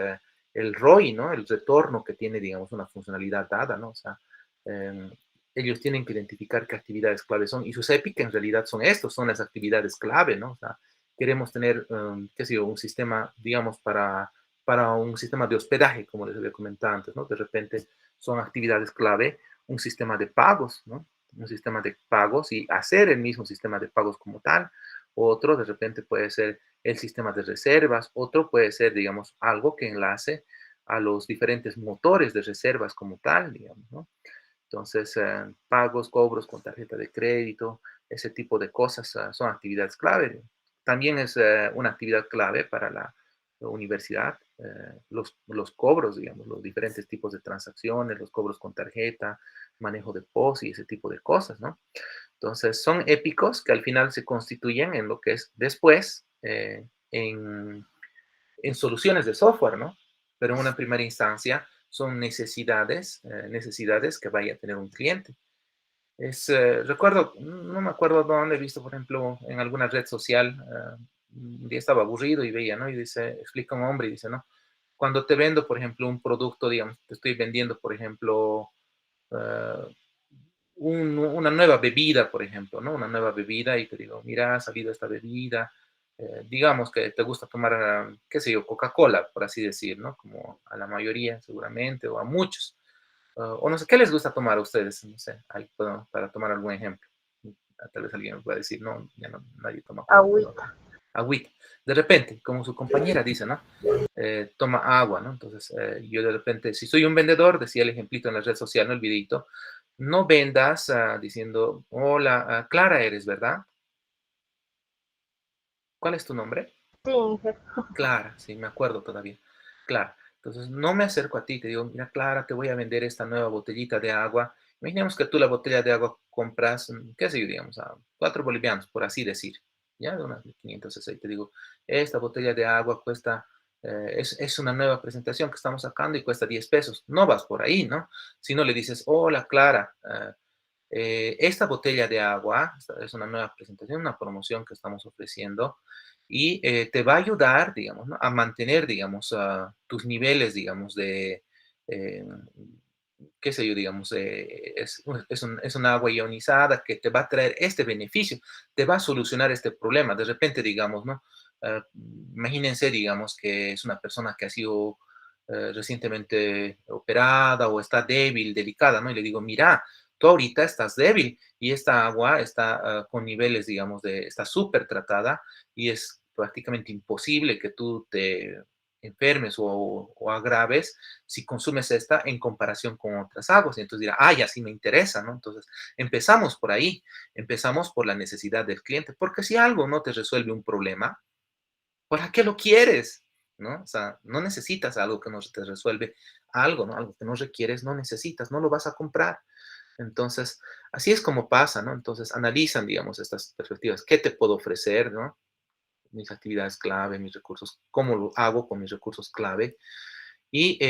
el ROI, ¿no? El retorno que tiene, digamos, una funcionalidad dada, ¿no? O sea, eh, ellos tienen que identificar qué actividades clave son, y sus EPIC en realidad son estos, son las actividades clave, ¿no? O sea, queremos tener, qué sé yo, un sistema, digamos, para un sistema de hospedaje, como les había comentado antes, ¿no? De repente son actividades clave, un sistema de pagos, ¿no? Un sistema de pagos y hacer el mismo sistema de pagos como tal. Otro de repente puede ser el sistema de reservas, otro puede ser, digamos, algo que enlace a los diferentes motores de reservas como tal, digamos, ¿no? Entonces, pagos, cobros con tarjeta de crédito, ese tipo de cosas son actividades clave. También es una actividad clave para la universidad, los cobros, digamos, los diferentes tipos de transacciones, los cobros con tarjeta, manejo de POS y ese tipo de cosas, ¿no? Entonces, son épicos que al final se constituyen en lo que es después en soluciones de software, ¿no? Pero en una primera instancia son necesidades que vaya a tener un cliente. Recuerdo, no me acuerdo dónde he visto, por ejemplo, en alguna red social, un día estaba aburrido y veía, ¿no? Y dice, explica un hombre y dice, ¿no? Cuando te vendo, por ejemplo, un producto, digamos, te estoy vendiendo, por ejemplo, eh, una nueva bebida, por ejemplo, ¿no? Una nueva bebida y te digo, mira, ha salido esta bebida, digamos que te gusta tomar, qué sé yo, Coca-Cola, por así decir, ¿no? Como a la mayoría seguramente, o a muchos. O no sé, ¿qué les gusta tomar a ustedes? No sé, para tomar algún ejemplo. Tal vez alguien me pueda decir, no, ya no, nadie toma Coca-Cola. Agüita. Agüita. De repente, como su compañera dice, ¿no? Toma agua, ¿no? Entonces, yo de repente, si soy un vendedor, decía el ejemplito en la red social, ¿no? El videito, no vendas diciendo, hola, Clara eres, ¿verdad? ¿Cuál es tu nombre? Sí, Inge. Clara, sí, me acuerdo todavía. Clara. Entonces, no me acerco a ti, te digo, mira, Clara, te voy a vender esta nueva botellita de agua. Imaginemos que tú la botella de agua compras, qué sé yo, digamos, a 4 bolivianos, por así decir, ya de unas 506. Te digo, esta botella de agua cuesta, es una nueva presentación que estamos sacando y cuesta 10 pesos. No vas por ahí, ¿no? Si no le dices, hola, Clara, esta botella de agua es una nueva presentación, una promoción que estamos ofreciendo y te va a ayudar, digamos, ¿no? A mantener, digamos, tus niveles, digamos, eh, qué sé yo, digamos, es un agua ionizada que te va a traer este beneficio, te va a solucionar este problema. De repente, digamos, ¿no? Ah, imagínense, digamos, que es una persona que ha sido recientemente operada o está débil, delicada, ¿no? Y le digo, mira, tú ahorita estás débil y esta agua está con niveles, digamos, está súper tratada y es prácticamente imposible que tú te enfermes o agraves si consumes esta en comparación con otras aguas. Y entonces dirá, ya sí me interesa, ¿no? Entonces empezamos por ahí, empezamos por la necesidad del cliente, porque si algo no te resuelve un problema, ¿para qué lo quieres? ¿No? O sea, no necesitas algo que no te resuelve algo, ¿no? Algo que no requieres, no necesitas, no lo vas a comprar. Entonces, así es como pasa, ¿no? Entonces, analizan, digamos, estas perspectivas. ¿Qué te puedo ofrecer, no? Mis actividades clave, mis recursos, cómo lo hago con mis recursos clave y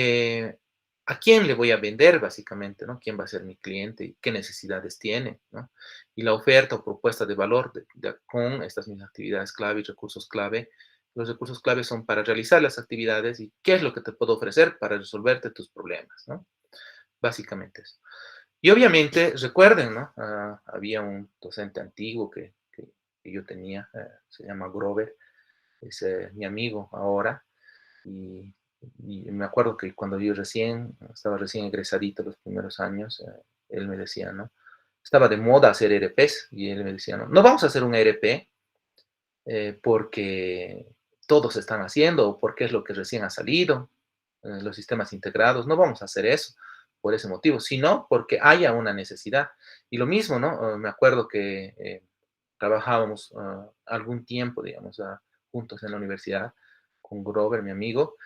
a quién le voy a vender, básicamente, ¿no? ¿Quién va a ser mi cliente y qué necesidades tiene, ¿no? Y la oferta o propuesta de valor con estas mismas actividades clave y recursos clave. Los recursos clave son para realizar las actividades y qué es lo que te puedo ofrecer para resolverte tus problemas, ¿no? Básicamente eso. Y obviamente, recuerden, ¿no? Había un docente antiguo que yo tenía, se llama Grover, es mi amigo ahora, y, y me acuerdo que cuando yo estaba recién egresadito los primeros años, él me decía, ¿no? Estaba de moda hacer ERPs, y él me decía, no, no vamos a hacer un ERP porque todos están haciendo o porque es lo que recién ha salido, los sistemas integrados, no vamos a hacer eso por ese motivo, sino porque haya una necesidad. Y lo mismo, ¿no? Me acuerdo que trabajábamos algún tiempo, digamos, juntos en la universidad con Grover, mi amigo,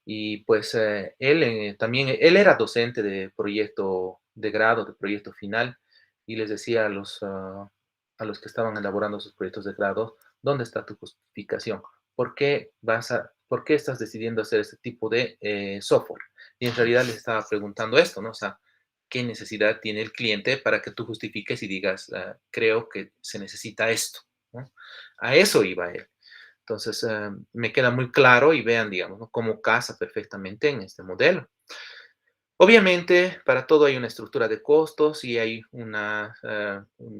y pues él también, él era docente de proyecto de grado, de proyecto final, y les decía a los que estaban elaborando sus proyectos de grado, ¿dónde está tu justificación? ¿Por qué estás decidiendo hacer este tipo de software? Y en realidad les estaba preguntando esto, ¿no? O sea, ¿qué necesidad tiene el cliente para que tú justifiques y digas, creo que se necesita esto, ¿no? A eso iba él. Entonces, me queda muy claro y vean, digamos, ¿no? Cómo casa perfectamente en este modelo. Obviamente, para todo hay una estructura de costos y hay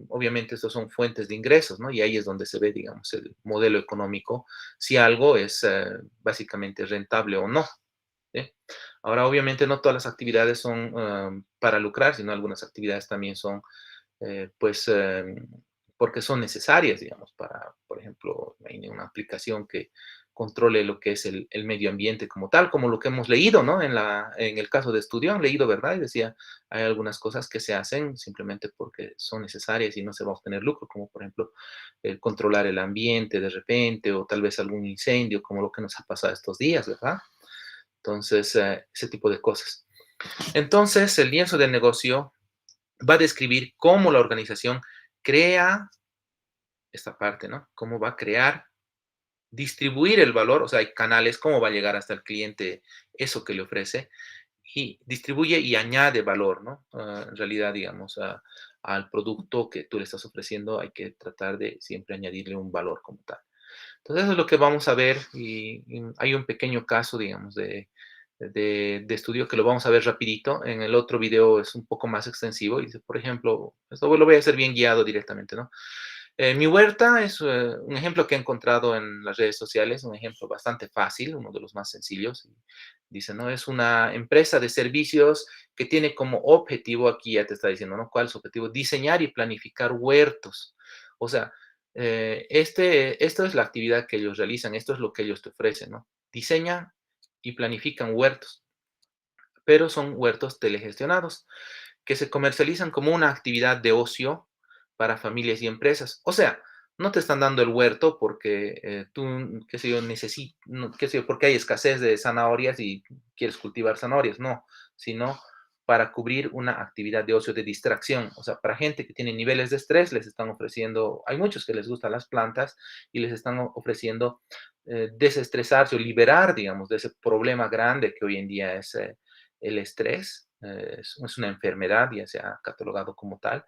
obviamente, estos son fuentes de ingresos, ¿no? Y ahí es donde se ve, digamos, el modelo económico, si algo es básicamente rentable o no. ¿Sí? Ahora, obviamente, no todas las actividades son para lucrar, sino algunas actividades también son, pues, porque son necesarias, digamos, para, por ejemplo, hay una aplicación que controle lo que es el medio ambiente como tal, como lo que hemos leído, ¿no? En el caso de estudio, han leído, ¿verdad? Y decía, hay algunas cosas que se hacen simplemente porque son necesarias y no se va a obtener lucro, como por ejemplo, el controlar el ambiente de repente, o tal vez algún incendio, como lo que nos ha pasado estos días, ¿verdad? Entonces, ese tipo de cosas. Entonces, el lienzo de negocio va a describir cómo la organización crea esta parte, ¿no? Cómo va a crear, distribuir el valor, o sea, hay canales, cómo va a llegar hasta el cliente eso que le ofrece, y distribuye y añade valor, ¿no? En realidad, digamos, al producto que tú le estás ofreciendo hay que tratar de siempre añadirle un valor como tal. Entonces, eso es lo que vamos a ver y hay un pequeño caso, digamos, de estudio que lo vamos a ver rapidito. En el otro video es un poco más extensivo y dice, por ejemplo, esto lo voy a hacer bien guiado directamente, ¿no? Mi huerta es un ejemplo que he encontrado en las redes sociales, un ejemplo bastante fácil, uno de los más sencillos. Dice, ¿no? Es una empresa de servicios que tiene como objetivo, aquí ya te está diciendo, ¿no? ¿Cuál es su objetivo? Diseñar y planificar huertos. O sea, esto es la actividad que ellos realizan, esto es lo que ellos te ofrecen, ¿no? Diseñan y planifican huertos, pero son huertos telegestionados que se comercializan como una actividad de ocio para familias y empresas. O sea, no te están dando el huerto porque tú, qué sé yo, qué sé yo, porque hay escasez de zanahorias y quieres cultivar zanahorias, no, sino para cubrir una actividad de ocio, de distracción. O sea, para gente que tiene niveles de estrés, les están ofreciendo, hay muchos que les gustan las plantas y les están ofreciendo desestresarse o liberar, digamos, de ese problema grande que hoy en día es el estrés. Es una enfermedad, ya se ha catalogado como tal,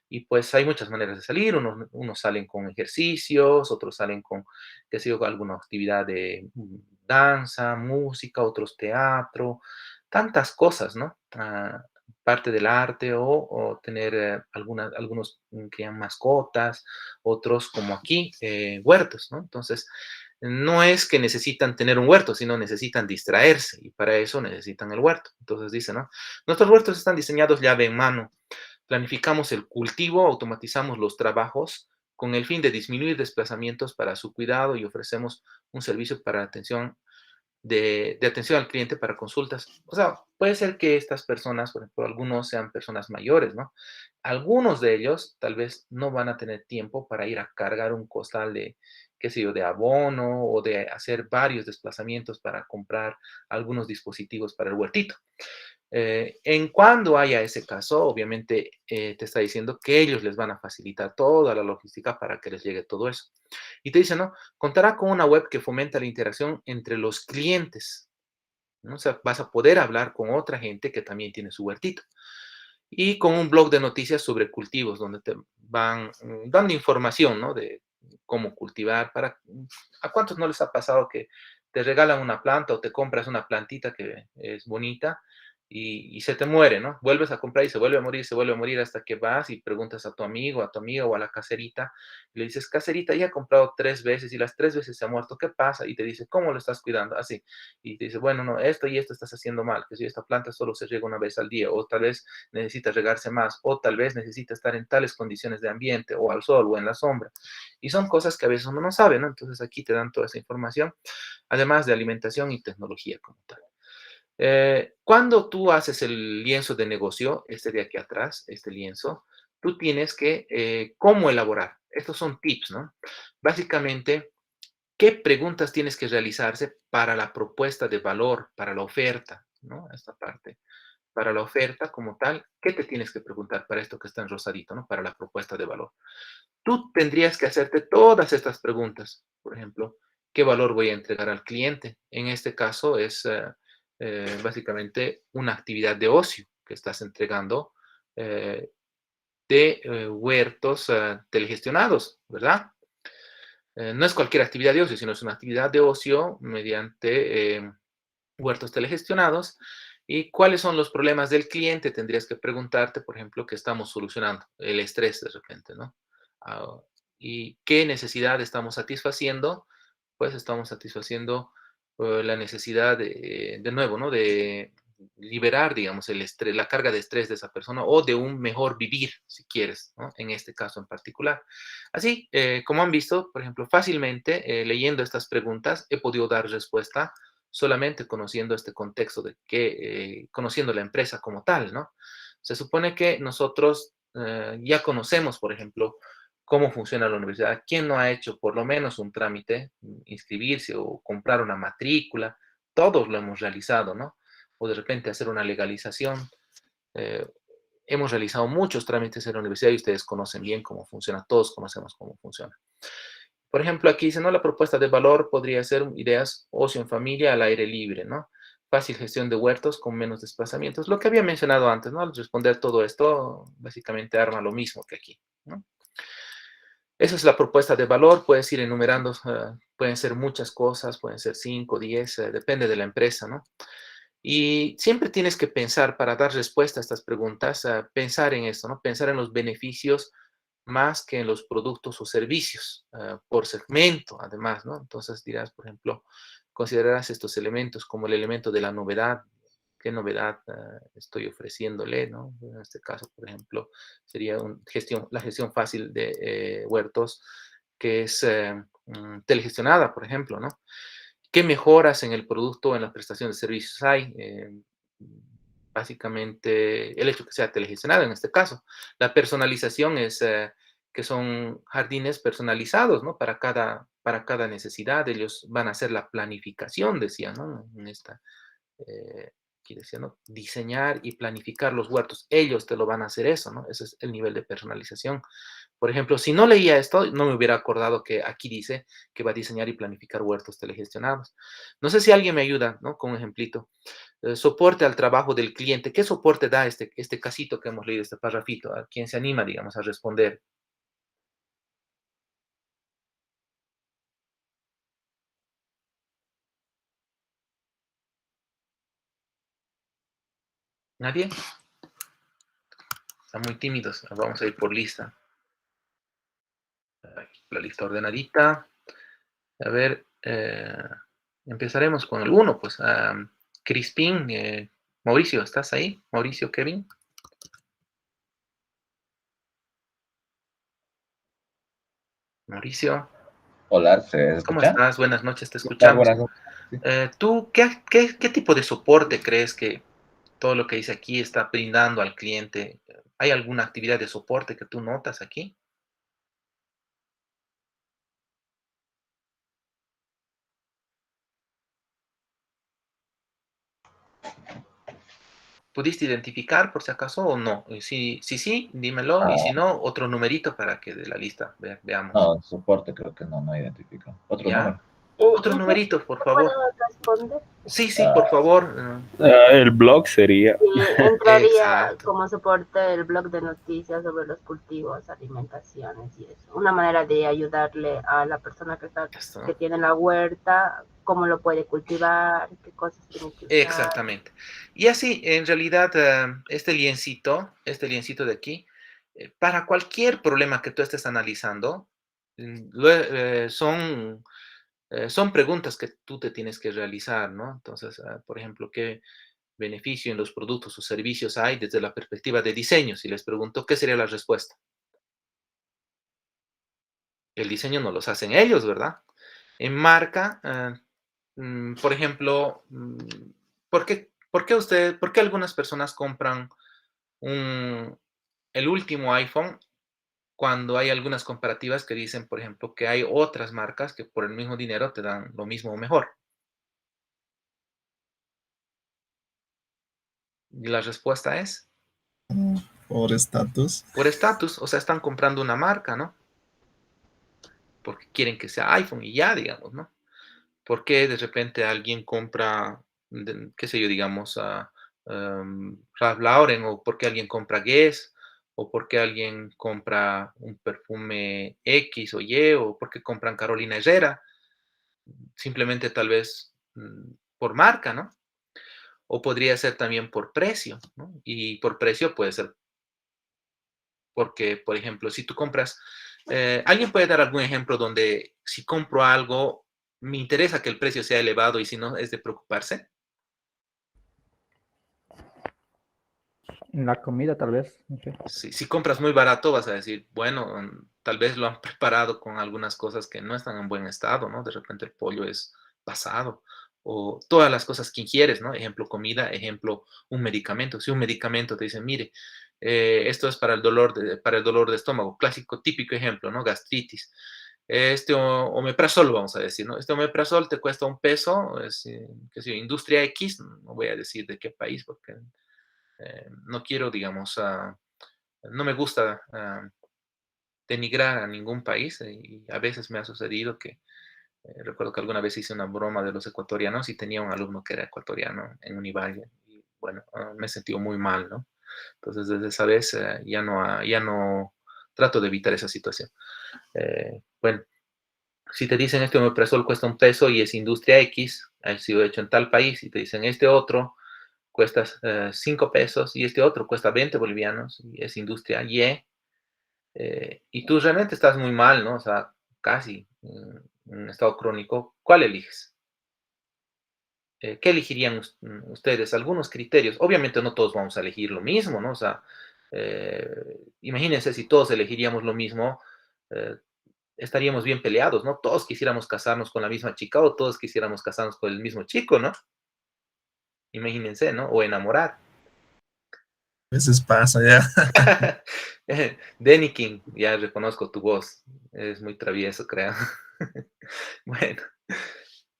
y pues hay muchas maneras de salir, unos salen con ejercicios, otros salen con, qué sé yo, alguna actividad de danza, música, otros teatro, tantas cosas, ¿no? Parte del arte o tener algunos que llaman mascotas, otros como aquí, huertos, ¿no? Entonces, no es que necesitan tener un huerto, sino necesitan distraerse y para eso necesitan el huerto. Entonces dice, ¿no? Nuestros huertos están diseñados llave en mano. Planificamos el cultivo, automatizamos los trabajos con el fin de disminuir desplazamientos para su cuidado y ofrecemos un servicio para atención de atención al cliente para consultas. O sea, puede ser que estas personas, por ejemplo, algunos sean personas mayores, ¿no? Algunos de ellos tal vez no van a tener tiempo para ir a cargar un costal de, qué sé yo, de abono o de hacer varios desplazamientos para comprar algunos dispositivos para el huertito. En cuando haya ese caso, obviamente te está diciendo que ellos les van a facilitar toda la logística para que les llegue todo eso. Y te dice, ¿no? Contará con una web que fomenta la interacción entre los clientes, ¿no? O sea, vas a poder hablar con otra gente que también tiene su huertito. Y con un blog de noticias sobre cultivos, donde te van dando información, ¿no? De cómo cultivar. ¿A cuántos no les ha pasado que te regalan una planta o te compras una plantita que es bonita y se te muere, ¿no? Vuelves a comprar y se vuelve a morir hasta que vas y preguntas a tu amigo, a tu amiga o a la caserita y le dices, caserita, ya he comprado 3 veces y las 3 veces se ha muerto, ¿qué pasa? Y te dice, ¿cómo lo estás cuidando? Así. Y te dice, bueno, no, esto y esto estás haciendo mal, que si esta planta solo se riega una vez al día, o tal vez necesita regarse más, o tal vez necesita estar en tales condiciones de ambiente, o al sol, o en la sombra. Y son cosas que a veces uno no sabe, ¿no? Entonces aquí te dan toda esa información, además de alimentación y tecnología como tal. Cuando tú haces el lienzo de negocio, este de aquí atrás, este lienzo, tú tienes que, ¿cómo elaborar? Estos son tips, ¿no? Básicamente, ¿qué preguntas tienes que realizarse para la propuesta de valor, para la oferta, ¿no? Esta parte. Para la oferta como tal, ¿qué te tienes que preguntar para esto que está en rosadito, ¿no? Para la propuesta de valor. Tú tendrías que hacerte todas estas preguntas. Por ejemplo, ¿qué valor voy a entregar al cliente? En este caso es básicamente una actividad de ocio que estás entregando de huertos telegestionados, ¿verdad? No es cualquier actividad de ocio, sino es una actividad de ocio mediante huertos telegestionados ¿Y cuáles son los problemas del cliente? Tendrías que preguntarte, por ejemplo, qué estamos solucionando, el estrés de repente, ¿no? Ah, ¿Y qué necesidad estamos satisfaciendo? Pues estamos satisfaciendo la necesidad de nuevo, ¿no? De liberar, digamos, el estrés, la carga de estrés de esa persona o de un mejor vivir, si quieres, ¿no? En este caso en particular. Así, como han visto, por ejemplo, fácilmente leyendo estas preguntas he podido dar respuesta solamente conociendo este contexto de que, conociendo la empresa como tal, ¿no? Se supone que nosotros ya conocemos, por ejemplo, cómo funciona la universidad. ¿Quién no ha hecho por lo menos un trámite, inscribirse o comprar una matrícula? Todos lo hemos realizado, ¿no? O de repente hacer una legalización. Eh, Hemos realizado muchos trámites en la universidad y ustedes conocen bien cómo funciona, todos conocemos cómo funciona. Por ejemplo, aquí dice, ¿no? La propuesta de valor podría ser ideas ocio en familia al aire libre, ¿no? Fácil gestión de huertos con menos desplazamientos. Lo que había mencionado antes, ¿no? Al responder todo esto, básicamente arma lo mismo que aquí, ¿no? Esa es la propuesta de valor, puedes ir enumerando, pueden ser muchas cosas, pueden ser 5, 10, depende de la empresa, ¿no? Y siempre tienes que pensar para dar respuesta a estas preguntas, pensar en esto, ¿no? Pensar en los beneficios más que en los productos o servicios, por segmento, además, ¿no? Entonces dirás, por ejemplo, considerarás estos elementos como el elemento de la novedad. ¿Qué novedad estoy ofreciéndole, no? En este caso, por ejemplo, sería la gestión fácil de huertos, que es telegestionada, por ejemplo, ¿no? ¿Qué mejoras en el producto o en la prestación de servicios hay? Básicamente, el hecho que sea telegestionado en este caso. La personalización es que son jardines personalizados, ¿no? Para cada necesidad. Ellos van a hacer la planificación, decía, ¿no? En esta, aquí decía, ¿no? Diseñar y planificar los huertos. Ellos te lo van a hacer eso, ¿no? Ese es el nivel de personalización. Por ejemplo, si no leía esto, no me hubiera acordado que aquí dice que va a diseñar y planificar huertos telegestionados. No sé si alguien me ayuda, ¿no? Con un ejemplito. Soporte al trabajo del cliente. ¿Qué soporte da este casito que hemos leído, este parrafito? ¿A quién se anima, digamos, a responder? ¿Nadie? Están muy tímidos. Vamos a ir por lista. Aquí, la lista ordenadita. A ver, empezaremos con el 1, pues. Crispín, Mauricio, ¿estás ahí? Mauricio, Kevin. Mauricio, Hola, ¿se ¿cómo escucha? estás? Buenas noches, te ¿Qué tal? escuchamos. Buenas noches. Sí. ¿Tú qué tipo de soporte crees que todo lo que dice aquí está brindando al cliente? ¿Hay alguna actividad de soporte que tú notas aquí? ¿Pudiste identificar por si acaso o no? Sí, dímelo. Y si Ah, no, otro numerito para que de la lista veamos. no, soporte creo que no identifico. Otro ¿Ya? número. Otro ¿Y yo numerito, por puedo favor. responder? Sí, por Ah, favor. El blog sería. Sí, entraría Exacto. como soporte el blog de noticias sobre los cultivos, alimentaciones y eso. Una manera de ayudarle a la persona que Esto. tiene la huerta, cómo lo puede cultivar, qué cosas tiene que usar. Exactamente. Y así, en realidad, este liencito de aquí, para cualquier problema que tú estés analizando, son preguntas que tú te tienes que realizar, ¿no? Entonces, por ejemplo, ¿qué beneficio en los productos o servicios hay desde la perspectiva de diseño? Si les pregunto, ¿qué sería la respuesta? El diseño no los hacen ellos, ¿verdad? En marca, por ejemplo, por qué algunas personas compran un- el último iPhone cuando hay algunas comparativas que dicen, por ejemplo, que hay otras marcas que por el mismo dinero te dan lo mismo o mejor? Y la respuesta es Por estatus. por estatus, o sea, están comprando una marca, ¿no? Porque quieren que sea iPhone y ya, digamos, ¿no? ¿Por qué de repente alguien compra, qué sé yo, digamos, Ralph Lauren, o por qué alguien compra Guess, o por qué alguien compra un perfume X o Y, o por qué compran Carolina Herrera? Simplemente tal vez por marca, ¿no? o podría ser también por precio, ¿no? Y por precio puede ser porque, por ejemplo, si tú compras, ¿alguien puede dar algún ejemplo donde si compro algo, me interesa que el precio sea elevado y si no es de preocuparse? En la comida, tal vez. No sé. Si compras muy barato, vas a decir, bueno, tal vez lo han preparado con algunas cosas que no están en buen estado, ¿no? De repente el pollo es pasado, o todas las cosas que ingieres, ¿no? Ejemplo, comida, ejemplo, un medicamento. Si un medicamento te dice, mire, esto es para el dolor de estómago, clásico, típico ejemplo, ¿no? Gastritis. Este omeprazol, vamos a decir, ¿no? Este omeprazol te cuesta $1, es, qué sé yo, industria X, no voy a decir de qué país, porque no quiero, digamos, no me gusta denigrar a ningún país y a veces me ha sucedido que recuerdo que alguna vez hice una broma de los ecuatorianos y tenía un alumno que era ecuatoriano en Univalle y bueno, me sentí muy mal, ¿no? Entonces desde esa vez ya no trato de evitar esa situación. Bueno, si te dicen este omeprazol cuesta $1 y es industria X, ha sido hecho en tal país y te dicen este otro cuesta $5 y este otro cuesta 20 bolivianos y es industria Y, y tú realmente estás muy mal, ¿no? O sea, casi en estado crónico, ¿cuál eliges? ¿Qué elegirían ustedes? Algunos criterios. Obviamente no todos vamos a elegir lo mismo, ¿no? O sea, imagínense si todos elegiríamos lo mismo, eh, estaríamos bien peleados, ¿no? Todos quisiéramos casarnos con la misma chica o todos quisiéramos casarnos con el mismo chico, ¿no? Imagínense, ¿no? O enamorar. A veces pasa ya. Denny King, ya reconozco tu voz. Es muy travieso, creo. Bueno,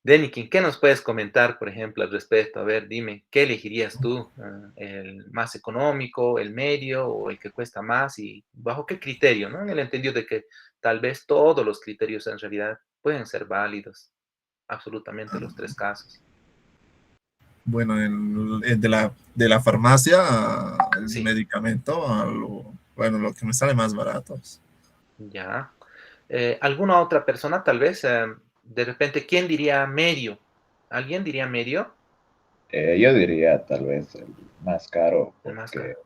Denny King, ¿qué nos puedes comentar, por ejemplo, al respecto? A ver, dime, ¿qué elegirías tú? ¿El más económico, el medio o el que cuesta más? ¿Y bajo qué criterio? ¿No? En el entendido de que tal vez todos los criterios en realidad pueden ser válidos, absolutamente los tres casos. Bueno, de la farmacia al Sí, medicamento, bueno, lo que me sale más barato. ya. ¿Alguna otra persona, tal vez? De repente, ¿quién diría medio? ¿Alguien diría medio? Yo diría tal vez el más caro, El más caro. porque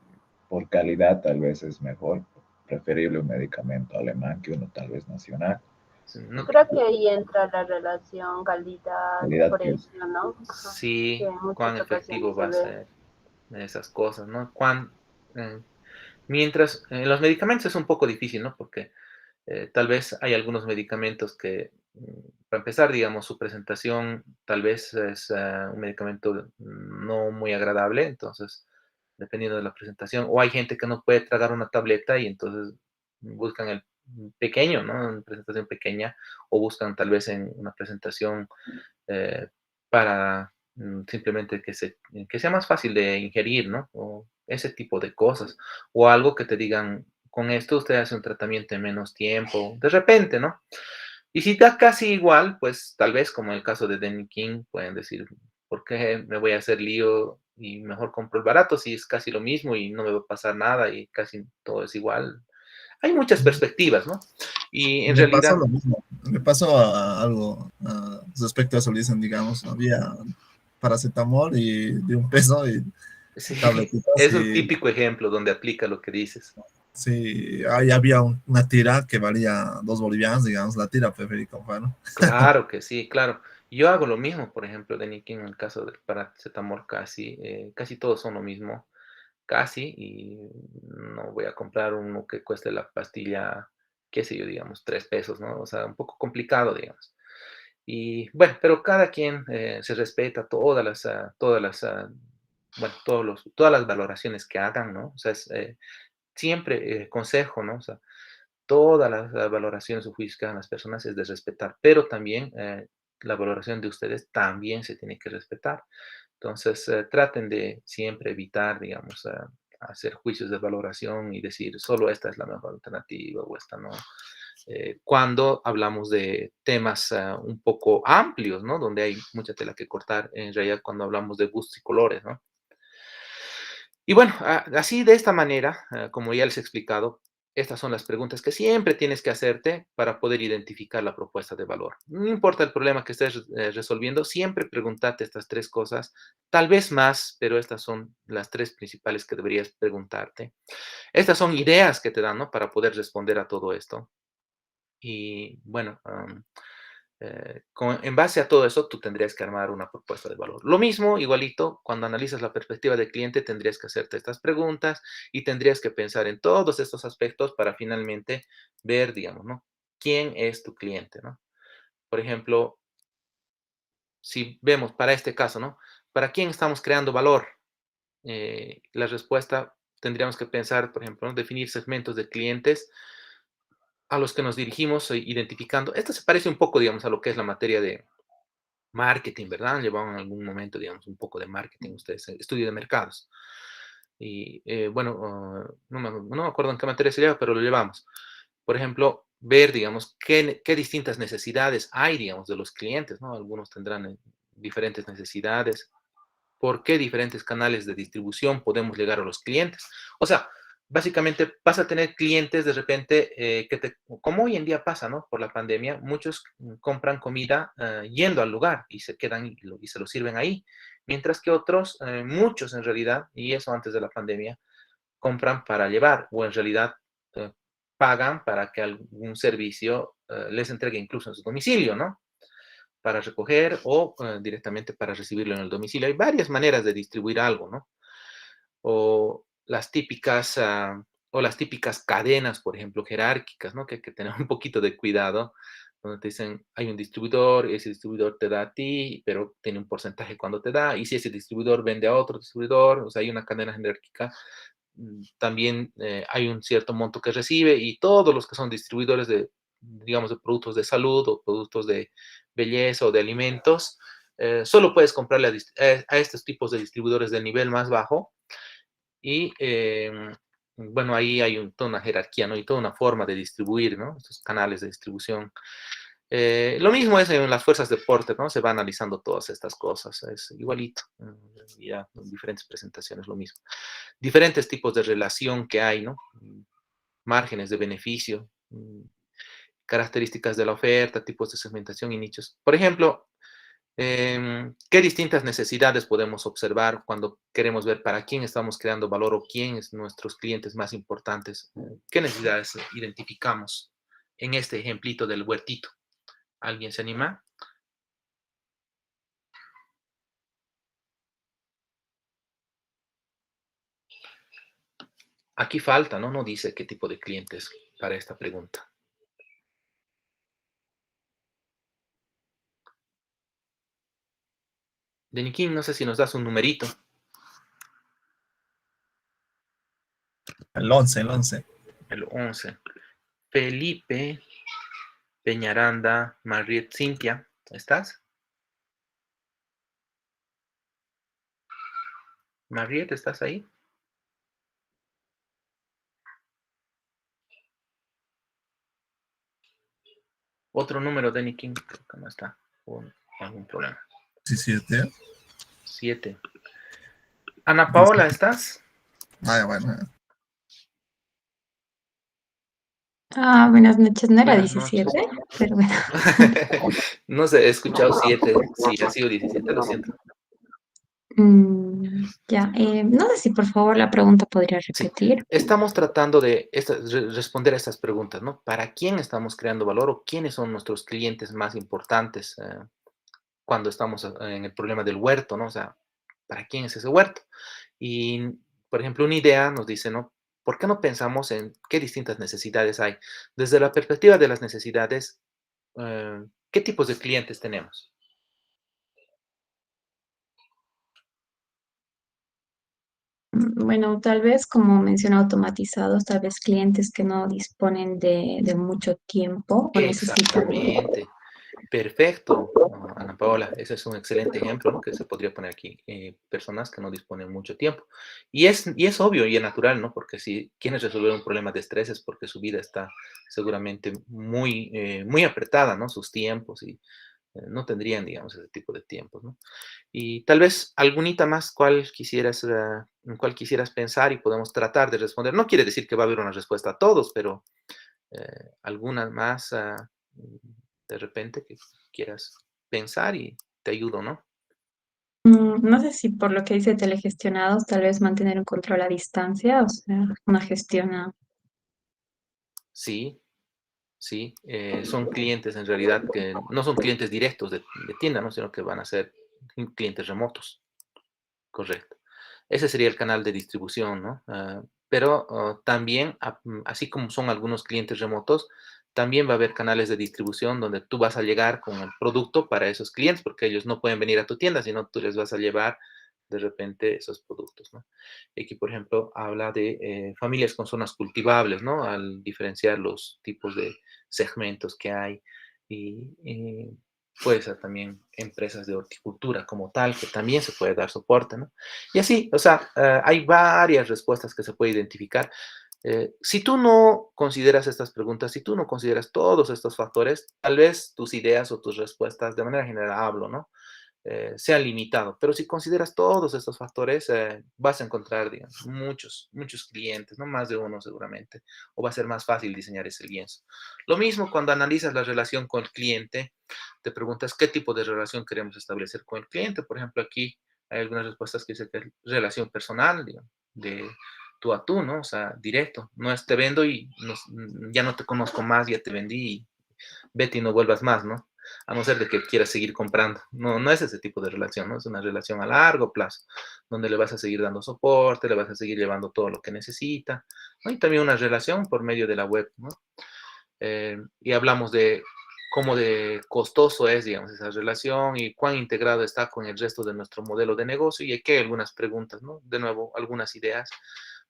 por calidad tal vez es mejor, preferible un medicamento alemán que uno tal vez nacional. Sí, Yo creo que ahí entra la relación Calidad-precio. calidad-precio, ¿no? Ajá. Que sí, en muchas cuán efectivo ocasiones va se a ve. ser esas cosas, ¿no? Eh, mientras, en los medicamentos es un poco difícil, ¿no? Porque tal vez hay algunos medicamentos que, para empezar, digamos, su presentación tal vez es un medicamento no muy agradable, entonces, dependiendo de la presentación, o hay gente que no puede tragar una tableta y entonces buscan el pequeño, ¿no? En presentación pequeña, o buscan tal vez en una presentación para simplemente que sea más fácil de ingerir, ¿no? O ese tipo de cosas. O algo que te digan, con esto usted hace un tratamiento en menos tiempo, de repente, ¿no? Y si da casi igual, pues tal vez como en el caso de Danny King, pueden decir, ¿por qué me voy a hacer lío y mejor compro el barato si es casi lo mismo y no me va a pasar nada y casi todo es igual? Hay muchas perspectivas, ¿no? Y en Me pasó realidad, lo mismo. Me pasó algo respecto a eso, dicen, digamos, había paracetamol y de $1 y sí, tabletitas es un y típico ejemplo donde aplica lo que dices. sí, ahí había una tira que valía 2 bolivianos, digamos, la tira preferí comprar, ¿no? Claro que sí, claro. Yo hago lo mismo, por ejemplo, de Nicky, en el caso del paracetamol, casi todos son lo mismo, casi, y no voy a comprar uno que cueste la pastilla, qué sé yo, digamos, $3, ¿no? O sea, un poco complicado, digamos. Y bueno, pero cada quien se respeta bueno, todas las valoraciones que hagan, ¿no? O sea, siempre consejo, ¿no? O sea, todas las valoraciones o juicios que hagan las personas es de respetar, pero también la valoración de ustedes también se tiene que respetar. Entonces, traten de siempre evitar, digamos, hacer juicios de valoración y decir solo esta es la mejor alternativa o esta no. Cuando hablamos de temas un poco amplios, ¿no? Donde hay mucha tela que cortar, en realidad cuando hablamos de gustos y colores, ¿no? Y bueno, así de esta manera, como ya les he explicado, estas son las preguntas que siempre tienes que hacerte para poder identificar la propuesta de valor. No importa el problema que estés resolviendo, siempre pregúntate estas 3 cosas, tal vez más, pero estas son las 3 principales que deberías preguntarte. Estas son ideas que te dan, ¿no? Para poder responder a todo esto. Y bueno, en base a todo eso, tú tendrías que armar una propuesta de valor. Lo mismo, igualito, cuando analizas la perspectiva del cliente, tendrías que hacerte estas preguntas y tendrías que pensar en todos estos aspectos para finalmente ver, digamos, ¿no? ¿Quién es tu cliente, no? Por ejemplo, si vemos para este caso, ¿no? ¿Para quién estamos creando valor? La respuesta tendríamos que pensar, por ejemplo, ¿no? Definir segmentos de clientes a los que nos dirigimos, identificando. Esto se parece un poco, digamos, a lo que es la materia de marketing, ¿verdad? Llevaban en algún momento, digamos, un poco de marketing ustedes, estudio de mercados. Y bueno, no me acuerdo en qué materia se lleva, pero lo llevamos. Por ejemplo, ver, digamos, qué distintas necesidades hay, digamos, de los clientes, ¿no? Algunos tendrán diferentes necesidades. ¿Por qué diferentes canales de distribución podemos llegar a los clientes? O sea, básicamente vas a tener clientes de repente como hoy en día pasa, ¿no? Por la pandemia, muchos compran comida yendo al lugar y se quedan y se lo sirven ahí, mientras que otros, muchos en realidad, y eso antes de la pandemia, compran para llevar o en realidad eh, pagan para que algún servicio les entregue incluso en su domicilio, ¿no? Para recoger o directamente para recibirlo en el domicilio. Hay varias maneras de distribuir algo, ¿no? O las típicas cadenas, por ejemplo, jerárquicas, ¿no? Que hay que tener un poquito de cuidado, donde te dicen, hay un distribuidor, ese distribuidor te da a ti, pero tiene un porcentaje cuando te da, y si ese distribuidor vende a otro distribuidor, o sea, hay una cadena jerárquica, también hay un cierto monto que recibe, y todos los que son distribuidores de, digamos, de productos de salud o productos de belleza o de alimentos, solo puedes comprarle a estos tipos de distribuidores del nivel más bajo, y bueno, ahí hay toda una jerarquía, ¿no? Y toda una forma de distribuir, ¿no? Estos canales de distribución. Lo mismo es en las fuerzas de Porter, ¿no? Se va analizando todas estas cosas, es igualito, ya en diferentes presentaciones lo mismo. Diferentes tipos de relación que hay, ¿no? Márgenes de beneficio, características de la oferta, tipos de segmentación y nichos. Por ejemplo, ¿qué distintas necesidades podemos observar cuando queremos ver para quién estamos creando valor o quién es nuestros clientes más importantes? ¿Qué necesidades identificamos en este ejemplito del huertito? ¿Alguien se anima? Aquí falta, ¿no? No dice qué tipo de clientes para esta pregunta. Denikin, no sé si nos das un numerito. El 11, el 11. El 11. Felipe Peñaranda, Mariet, Cintia, ¿estás? Mariet, ¿estás ahí? Otro número de Nikin, creo que no está. Hubo algún problema. 17. 7. Ana Paola, ¿estás? Ah, bueno. Buenas noches, no era Buenas 17, noches. pero bueno. No sé, he escuchado 7. Sí, ha sido 17, lo siento. Ya, no sé si por favor la pregunta podría repetir. Estamos tratando de responder a estas preguntas, ¿no? ¿Para quién estamos creando valor o quiénes son nuestros clientes más importantes cuando estamos en el problema del huerto, ¿no? O sea, ¿para quién es ese huerto? Y, por ejemplo, una idea nos dice, ¿no? ¿Por qué no pensamos en qué distintas necesidades hay? Desde la perspectiva de las necesidades, ¿qué tipos de clientes tenemos? Bueno, tal vez como menciona automatizados, tal vez clientes que no disponen de mucho tiempo o necesitan. Exactamente. Perfecto, Ana Paola. Ese es un excelente ejemplo, ¿no? Que se podría poner aquí. Personas que no disponen mucho tiempo. Y es obvio y es natural, ¿no? Porque si quieren resolver un problema de estrés es porque su vida está seguramente muy apretada, ¿no? Sus tiempos y no tendrían, digamos, ese tipo de tiempos, ¿no? Y tal vez algunita más, en cuál quisieras pensar y podemos tratar de responder. No quiere decir que va a haber una respuesta a todos, pero algunas más, de repente, que quieras pensar y te ayudo, ¿no? No sé si por lo que dice telegestionados, tal vez mantener un control a distancia, o sea, una gestión a... Sí, sí, son clientes en realidad que no son clientes directos de tienda, ¿no? Sino que van a ser clientes remotos, correcto. Ese sería el canal de distribución, ¿no? Pero también, así como son algunos clientes remotos, también va a haber canales de distribución donde tú vas a llegar con el producto para esos clientes, porque ellos no pueden venir a tu tienda, sino tú les vas a llevar de repente esos productos, ¿no? Y aquí, por ejemplo, habla de familias con zonas cultivables, ¿no? Al diferenciar los tipos de segmentos que hay y puede ser también empresas de horticultura como tal, que también se puede dar soporte, ¿no? Y así, o sea, hay varias respuestas que se puede identificar. Si tú no consideras estas preguntas, si tú no consideras todos estos factores, tal vez tus ideas o tus respuestas, de manera general hablo, ¿no? Sean limitados. Pero si consideras todos estos factores, vas a encontrar, digamos, muchos clientes, no más de uno seguramente, o va a ser más fácil diseñar ese lienzo. Lo mismo cuando analizas la relación con el cliente, te preguntas qué tipo de relación queremos establecer con el cliente. Por ejemplo, aquí hay algunas respuestas que dicen que es relación personal, digamos, de tú a tú, ¿no? O sea, directo. No es te vendo y ya no te conozco más, ya te vendí y vete y no vuelvas más, ¿no? A no ser de que quieras seguir comprando. No, no es ese tipo de relación, ¿no? Es una relación a largo plazo, donde le vas a seguir dando soporte, le vas a seguir llevando todo lo que necesita, ¿no? Y también una relación por medio de la web, ¿no? Y hablamos de cómo de costoso es, digamos, esa relación y cuán integrado está con el resto de nuestro modelo de negocio. Y aquí hay algunas preguntas, ¿no? De nuevo, algunas ideas.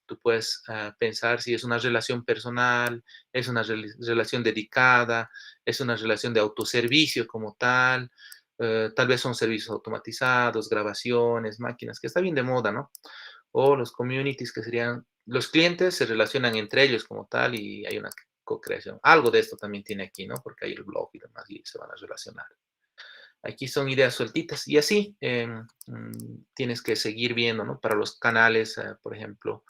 Tú puedes pensar si es una relación personal, es una relación dedicada, es una relación de autoservicio como tal, tal vez son servicios automatizados, grabaciones, máquinas, que está bien de moda, ¿no? O los communities, que serían, los clientes se relacionan entre ellos como tal y hay una co-creación. Algo de esto también tiene aquí, ¿no? Porque hay el blog y demás y se van a relacionar. Aquí son ideas sueltitas y así tienes que seguir viendo, ¿no? Para los canales, por ejemplo,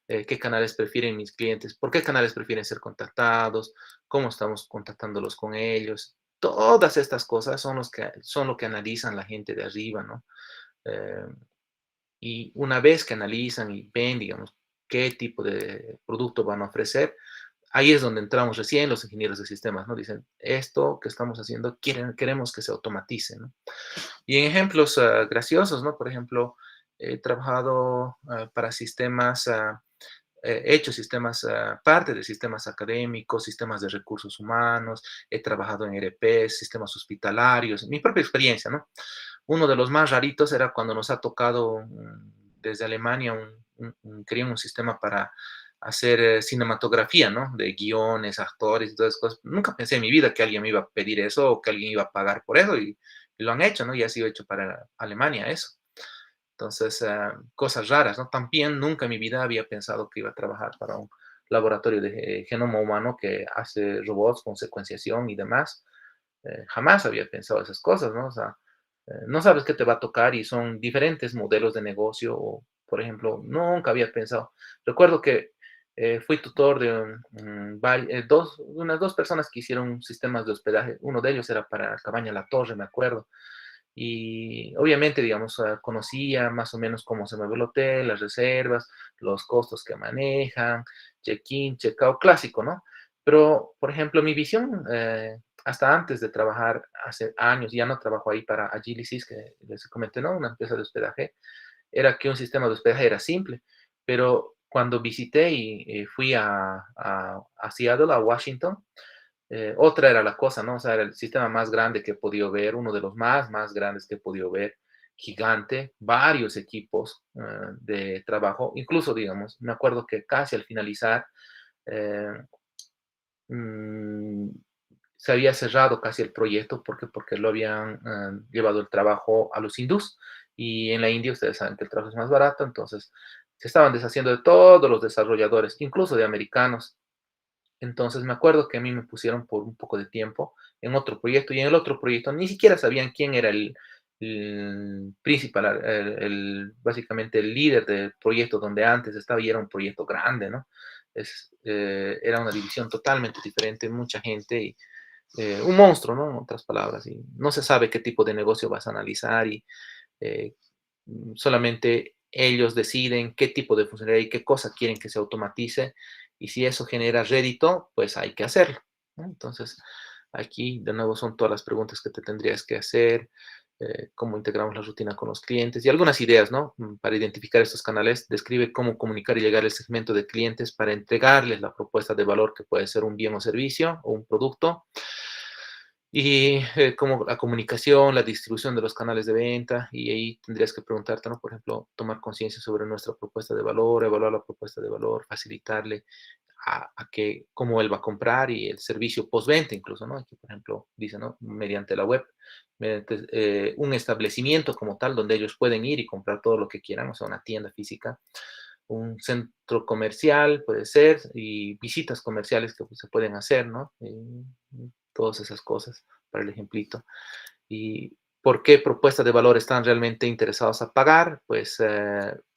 qué canales prefieren mis clientes, por qué canales prefieren ser contactados, cómo estamos contactándolos con ellos. Todas estas cosas son lo que analizan la gente de arriba, ¿no? Eh, y una vez que analizan y ven, digamos, qué tipo de producto van a ofrecer, ahí es donde entramos recién los ingenieros de sistemas, ¿no? Dicen, esto que estamos haciendo, queremos que se automatice, ¿no? Y en ejemplos graciosos, ¿no? Por ejemplo, he trabajado para sistemas, he hecho sistemas, parte de sistemas académicos, sistemas de recursos humanos, he trabajado en ERP, sistemas hospitalarios, mi propia experiencia, ¿no? Uno de los más raritos era cuando nos ha tocado desde Alemania, querían un sistema para hacer cinematografía, ¿no? De guiones, actores y todas esas cosas. Nunca pensé en mi vida que alguien me iba a pedir eso o que alguien iba a pagar por eso y lo han hecho, ¿no? Y ha sido hecho para Alemania eso. Entonces, cosas raras, ¿no? También nunca en mi vida había pensado que iba a trabajar para un laboratorio de genoma humano que hace robots con secuenciación y demás. Jamás había pensado esas cosas, ¿no? O sea, no sabes qué te va a tocar y son diferentes modelos de negocio. O, por ejemplo, nunca había pensado. Recuerdo que fui tutor de unas dos personas que hicieron sistemas de hospedaje. Uno de ellos era para Cabaña La Torre, me acuerdo. Y obviamente, digamos, conocía más o menos cómo se mueve el hotel, las reservas, los costos que manejan, check-in, check-out, clásico, ¿no? Pero, por ejemplo, mi visión, hasta antes de trabajar, hace años, ya no trabajo ahí para Agilicis, que les comenté, ¿no? Una empresa de hospedaje, era que un sistema de hospedaje era simple, pero cuando visité y fui a Seattle, a Washington, otra era la cosa, ¿no? O sea, era el sistema más grande que he podido ver, uno de los más grandes que he podido ver, gigante, varios equipos de trabajo, incluso, digamos, me acuerdo que casi al finalizar, eh, mm, se había cerrado casi el proyecto porque lo habían llevado el trabajo a los hindús y en la India ustedes saben que el trabajo es más barato, entonces se estaban deshaciendo de todos los desarrolladores, incluso de americanos, Entonces me acuerdo que a mí me pusieron por un poco de tiempo en otro proyecto y en el otro proyecto ni siquiera sabían quién era el principal, básicamente el líder del proyecto donde antes estaba y era un proyecto grande, ¿no? Era una división totalmente diferente, mucha gente y un monstruo, ¿no? En otras palabras, y no se sabe qué tipo de negocio vas a analizar y eh, solamente ellos deciden qué tipo de funcionalidad y qué cosa quieren que se automatice y si eso genera rédito, pues hay que hacerlo, ¿no? Entonces, aquí de nuevo son todas las preguntas que te tendrías que hacer, cómo integramos la rutina con los clientes y algunas ideas, ¿no? Para identificar estos canales, describe cómo comunicar y llegar al segmento de clientes para entregarles la propuesta de valor que puede ser un bien o servicio o un producto. Y como la comunicación, la distribución de los canales de venta, y ahí tendrías que preguntarte, ¿no? Por ejemplo, tomar conciencia sobre nuestra propuesta de valor, evaluar la propuesta de valor, facilitarle a que, cómo él va a comprar y el servicio postventa incluso, ¿no? Aquí, por ejemplo, dice, ¿no? Mediante la web, mediante un establecimiento como tal, donde ellos pueden ir y comprar todo lo que quieran, o sea, una tienda física, un centro comercial puede ser, y visitas comerciales que pues, se pueden hacer, ¿no? Todas esas cosas para el ejemplito. ¿Y por qué propuestas de valor están realmente interesados a pagar? Pues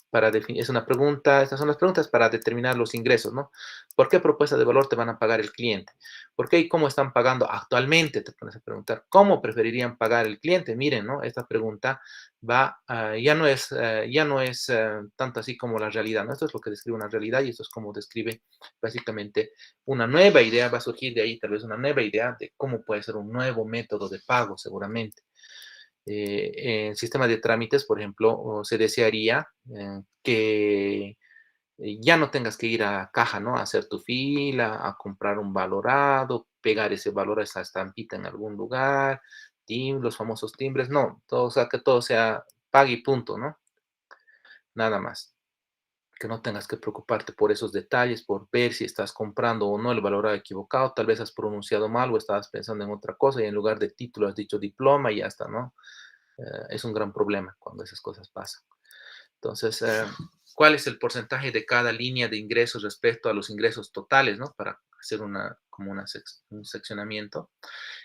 para definir, es una pregunta, estas son las preguntas para determinar los ingresos, ¿no? ¿Por qué propuesta de valor te van a pagar el cliente? ¿Por qué y cómo están pagando actualmente? Te pones a preguntar, ¿cómo preferirían pagar el cliente? Miren, ¿no? Esta pregunta va, ya no es tanto así como la realidad, ¿no? Esto es lo que describe una realidad y esto es como describe básicamente una nueva idea, va a surgir de ahí tal vez una nueva idea de cómo puede ser un nuevo método de pago seguramente. En sistema de trámites, por ejemplo, se desearía que ya no tengas que ir a caja, ¿no? A hacer tu fila, a comprar un valorado, pegar ese valor a esa estampita en algún lugar, los famosos timbres, no, todo, o sea, que todo sea pague y punto, ¿no? Nada más. Que no tengas que preocuparte por esos detalles, por ver si estás comprando o no el valorado equivocado, tal vez has pronunciado mal o estabas pensando en otra cosa y en lugar de título has dicho diploma y ya está, ¿no? Es un gran problema cuando esas cosas pasan. Entonces, ¿cuál es el porcentaje de cada línea de ingresos respecto a los ingresos totales, ¿no? Para hacer como un seccionamiento.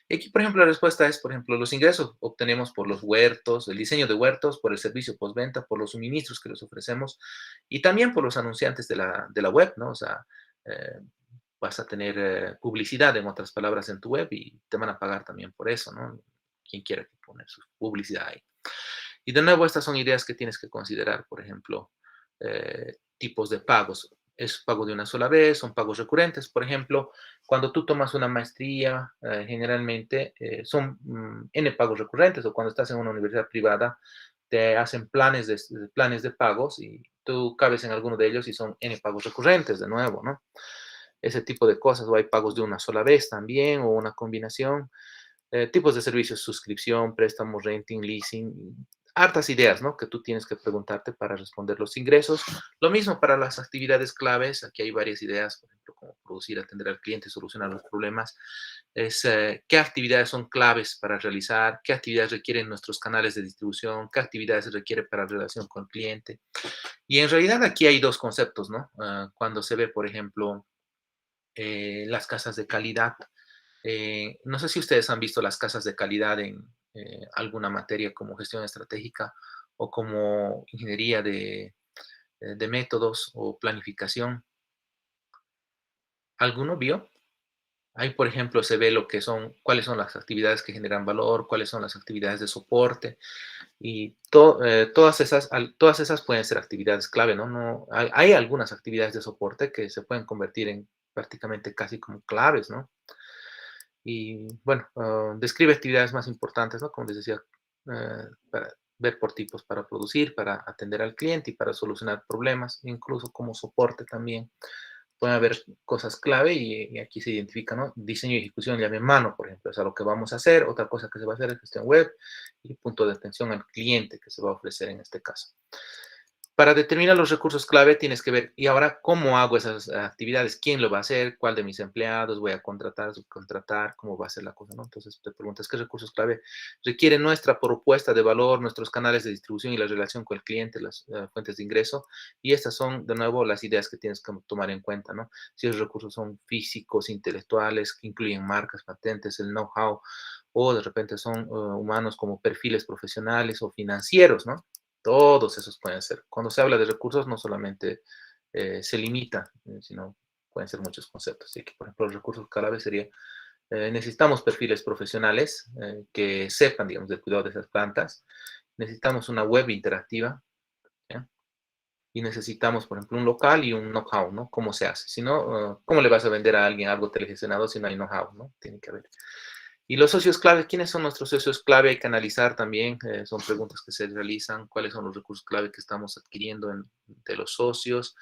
Y aquí, por ejemplo, la respuesta es, por ejemplo, los ingresos obtenemos por los huertos, el diseño de huertos, por el servicio postventa, por los suministros que les ofrecemos y también por los anunciantes de la web, ¿no? O sea, eh, vas a tener publicidad, en otras palabras, en tu web y te van a pagar también por eso, ¿no? Quien quiera que poner su publicidad ahí. Y de nuevo, estas son ideas que tienes que considerar, por ejemplo, tipos de pagos. ¿Es pago de una sola vez? ¿Son pagos recurrentes? Por ejemplo, cuando tú tomas una maestría, generalmente son N pagos recurrentes, o cuando estás en una universidad privada, te hacen planes de pagos y tú cabes en alguno de ellos y son N pagos recurrentes, de nuevo, ¿no? Ese tipo de cosas, o hay pagos de una sola vez también, o una combinación. Tipos de servicios, suscripción, préstamo, renting, leasing, hartas ideas, ¿no? Que tú tienes que preguntarte para responder los ingresos. Lo mismo para las actividades claves. Aquí hay varias ideas, por ejemplo, como producir, atender al cliente, solucionar los problemas. Es qué actividades son claves para realizar, qué actividades requieren nuestros canales de distribución, qué actividades se requiere para relación con el cliente. Y en realidad aquí hay dos conceptos, ¿no? Cuando se ve, por ejemplo, las casas de calidad. No sé si ustedes han visto las casas de calidad en alguna materia como gestión estratégica o como ingeniería de métodos o planificación. ¿Alguno vio? Ahí, por ejemplo, se ve lo que son, cuáles son las actividades que generan valor, cuáles son las actividades de soporte y todas esas pueden ser actividades clave, ¿no? Hay algunas actividades de soporte que se pueden convertir en prácticamente casi como claves, ¿no? Y bueno, describe actividades más importantes, ¿no? Como les decía, para ver por tipos para producir, para atender al cliente y para solucionar problemas, incluso como soporte también. Pueden haber cosas clave y aquí se identifica, ¿no? Diseño y ejecución llave en mano, por ejemplo, es a lo que vamos a hacer. Otra cosa que se va a hacer es gestión web y punto de atención al cliente que se va a ofrecer en este caso. Para determinar los recursos clave tienes que ver, y ahora, ¿cómo hago esas actividades? ¿Quién lo va a hacer? ¿Cuál de mis empleados voy a contratar, subcontratar? ¿Cómo va a ser la cosa, no? Entonces te preguntas, ¿qué recursos clave requiere nuestra propuesta de valor, nuestros canales de distribución y la relación con el cliente, las fuentes de ingreso? Y estas son, de nuevo, las ideas que tienes que tomar en cuenta, ¿no? Si los recursos son físicos, intelectuales, que incluyen marcas, patentes, el know-how, o de repente son humanos como perfiles profesionales o financieros, ¿no? Todos esos pueden ser. Cuando se habla de recursos, no solamente se limita, sino pueden ser muchos conceptos. Así que, por ejemplo, los recursos clave sería, necesitamos perfiles profesionales que sepan, digamos, del cuidado de esas plantas. Necesitamos una web interactiva, ¿ya? Y necesitamos, por ejemplo, un local y un know-how, ¿no? ¿Cómo se hace? Si no, ¿cómo le vas a vender a alguien algo telegestionado si no hay know-how, ¿no? Tiene que haber. Y los socios clave, ¿quiénes son nuestros socios clave? Hay que analizar también, son preguntas que se realizan, cuáles son los recursos clave que estamos adquiriendo de los socios.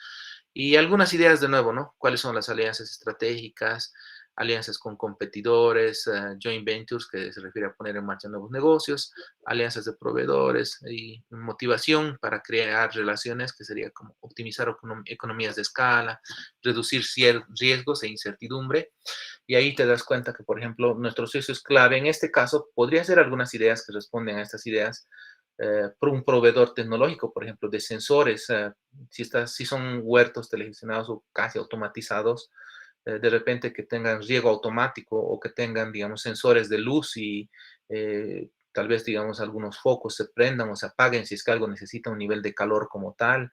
Y algunas ideas de nuevo, ¿no? ¿Cuáles son las alianzas estratégicas, alianzas con competidores, joint ventures, que se refiere a poner en marcha nuevos negocios, alianzas de proveedores y motivación para crear relaciones, que sería como optimizar economías de escala, reducir riesgos e incertidumbre. Y ahí te das cuenta que, por ejemplo, nuestro socio es clave. En este caso, podría ser algunas ideas que responden a estas ideas por un proveedor tecnológico, por ejemplo, de sensores. Si son huertos televisionados o casi automatizados, de repente que tengan riego automático o que tengan, digamos, sensores de luz y tal vez, digamos, algunos focos se prendan o se apaguen si es que algo necesita un nivel de calor como tal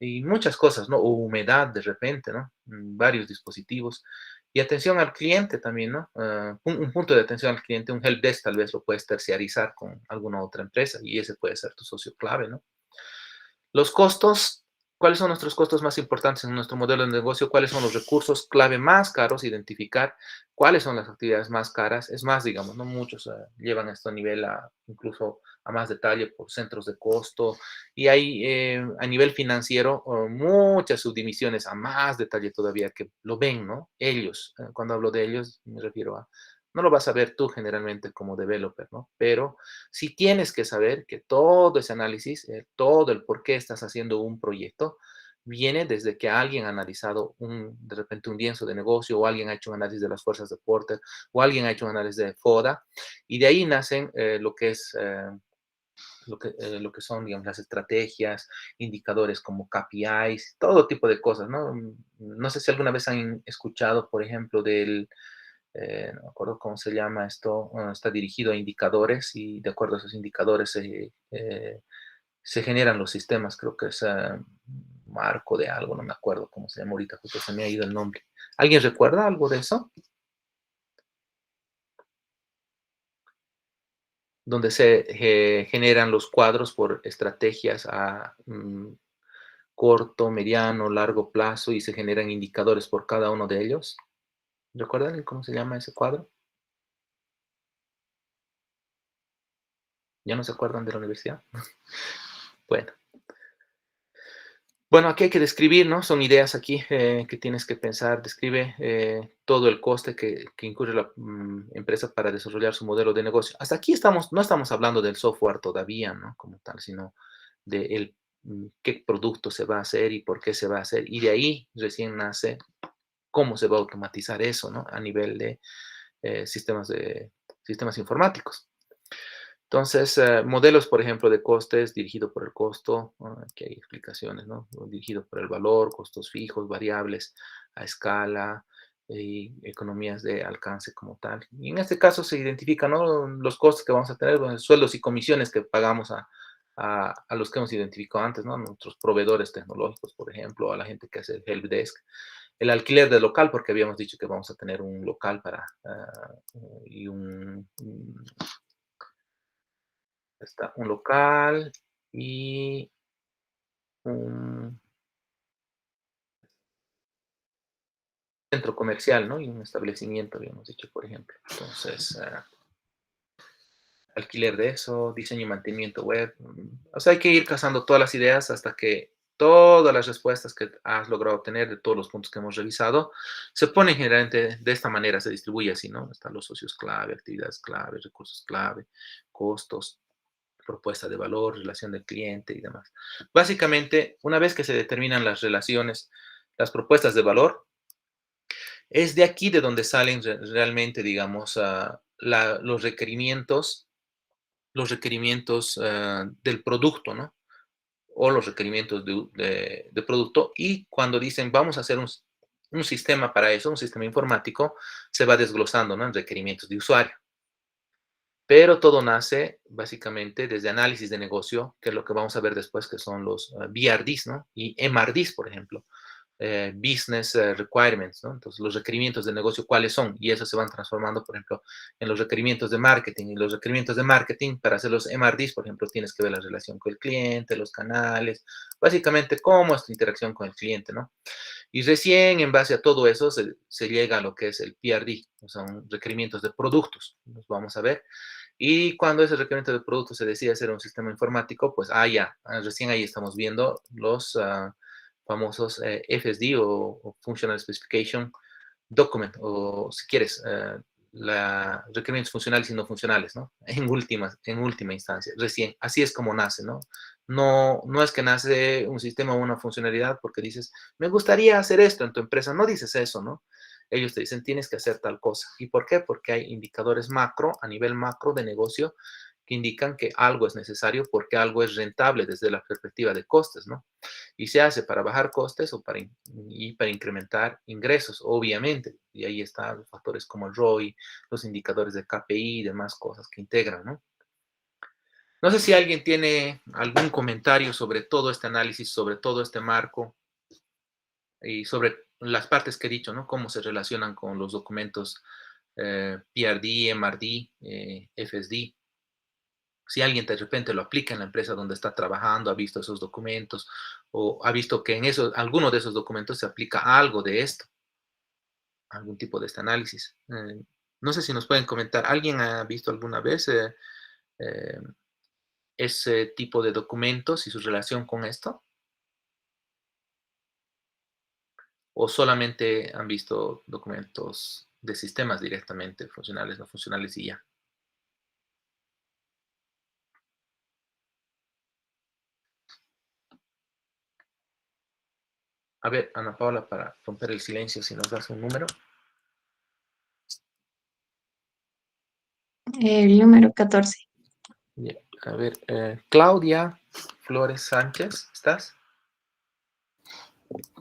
y muchas cosas, ¿no? O humedad de repente, ¿no? Varios dispositivos. Y atención al cliente también, ¿no? Un punto de atención al cliente, un helpdesk tal vez lo puedes terciarizar con alguna otra empresa y ese puede ser tu socio clave, ¿no? Los costos, ¿cuáles son nuestros costos más importantes en nuestro modelo de negocio? ¿Cuáles son los recursos clave más caros? Identificar cuáles son las actividades más caras. Es más, digamos, no muchos llevan esto a nivel incluso a más detalle por centros de costo. Y hay a nivel financiero muchas subdivisiones a más detalle todavía que lo ven, ¿no? Ellos, cuando hablo de ellos, me refiero a, no lo vas a ver tú generalmente como developer, ¿no? Pero sí tienes que saber que todo ese análisis, todo el por qué estás haciendo un proyecto, viene desde que alguien ha analizado de repente un lienzo de negocio o alguien ha hecho un análisis de las fuerzas de Porter o alguien ha hecho un análisis de FODA y de ahí nacen lo que es lo que son, digamos, las estrategias, indicadores como KPIs, todo tipo de cosas, ¿no? No sé si alguna vez han escuchado, por ejemplo, no me acuerdo cómo se llama esto, está dirigido a indicadores y de acuerdo a esos indicadores se generan los sistemas, creo que es marco de algo, no me acuerdo cómo se llama ahorita, justo se me ha ido el nombre. ¿Alguien recuerda algo de eso? Donde se generan los cuadros por estrategias a corto, mediano, largo plazo y se generan indicadores por cada uno de ellos. ¿Recuerdan cómo se llama ese cuadro? ¿Ya no se acuerdan de la universidad? Bueno. Bueno, aquí hay que describir, ¿no? Son ideas aquí que tienes que pensar. Describe todo el coste que incurre la empresa para desarrollar su modelo de negocio. Hasta aquí no estamos hablando del software todavía, ¿no? Como tal, sino de qué producto se va a hacer y por qué se va a hacer. Y de ahí recién nace cómo se va a automatizar eso, ¿no? A nivel de sistemas informáticos. Entonces, modelos, por ejemplo, de costes dirigido por el costo, aquí hay explicaciones, ¿no? Dirigido por el valor, costos fijos, variables a escala y economías de alcance como tal. Y en este caso se identifican, ¿no? Los costos que vamos a tener, bueno, sueldos y comisiones que pagamos a los que hemos identificado antes, ¿no? Nuestros proveedores tecnológicos, por ejemplo, a la gente que hace el helpdesk. El alquiler del local, porque habíamos dicho que vamos a tener un local y está un local y un centro comercial, ¿no? Y un establecimiento, habíamos dicho, por ejemplo. Entonces, alquiler de eso, diseño y mantenimiento web. O sea, hay que ir cazando todas las ideas hasta que todas las respuestas que has logrado obtener de todos los puntos que hemos revisado se ponen generalmente de esta manera, se distribuye así, ¿no? Están los socios clave, actividades clave, recursos clave, costos, propuesta de valor, relación del cliente y demás. Básicamente, una vez que se determinan las relaciones, las propuestas de valor, es de aquí de donde salen realmente, digamos, los requerimientos del producto, ¿no? O los requerimientos de producto. Y cuando dicen, vamos a hacer un sistema para eso, un sistema informático, se va desglosando, ¿no? En requerimientos de usuario. Pero todo nace básicamente desde análisis de negocio, que es lo que vamos a ver después, que son los BRDs, ¿no? Y MRDs, por ejemplo. Business requirements, ¿no? Entonces, los requerimientos de negocio, ¿cuáles son? Y esos se van transformando, por ejemplo, en los requerimientos de marketing. Y los requerimientos de marketing, para hacer los MRDs, por ejemplo, tienes que ver la relación con el cliente, los canales, básicamente cómo es tu interacción con el cliente, ¿no? Y recién en base a todo eso se llega a lo que es el PRD, son requerimientos de productos, los vamos a ver. Y cuando ese requerimiento de productos se decide hacer un sistema informático, pues recién ahí estamos viendo los famosos FSD o Functional Specification Document, o si quieres, requerimientos funcionales y no funcionales, ¿no? En última instancia, recién, así es como nace, ¿no? No es que nace un sistema o una funcionalidad porque dices, me gustaría hacer esto en tu empresa, no dices eso, ¿no? Ellos te dicen, tienes que hacer tal cosa. ¿Y por qué? Porque hay indicadores macro, a nivel macro de negocio, que indican que algo es necesario porque algo es rentable desde la perspectiva de costes, ¿no? Y se hace para bajar costes o para incrementar ingresos, obviamente. Y ahí están los factores como el ROI, los indicadores de KPI y demás cosas que integran, ¿no? No sé si alguien tiene algún comentario sobre todo este análisis, sobre todo este marco y sobre las partes que he dicho, ¿no? Cómo se relacionan con los documentos PRD, MRD, FSD. Si alguien de repente lo aplica en la empresa donde está trabajando, ha visto esos documentos o ha visto que en alguno de esos documentos se aplica algo de esto, algún tipo de este análisis. No sé si nos pueden comentar, ¿alguien ha visto alguna vez eh, ese tipo de documentos y su relación con esto? ¿O solamente han visto documentos de sistemas directamente, funcionales, no funcionales y ya? A ver, Ana Paula, para romper el silencio, si nos das un número. El número 14. Bien, a ver, Claudia Flores Sánchez, ¿estás?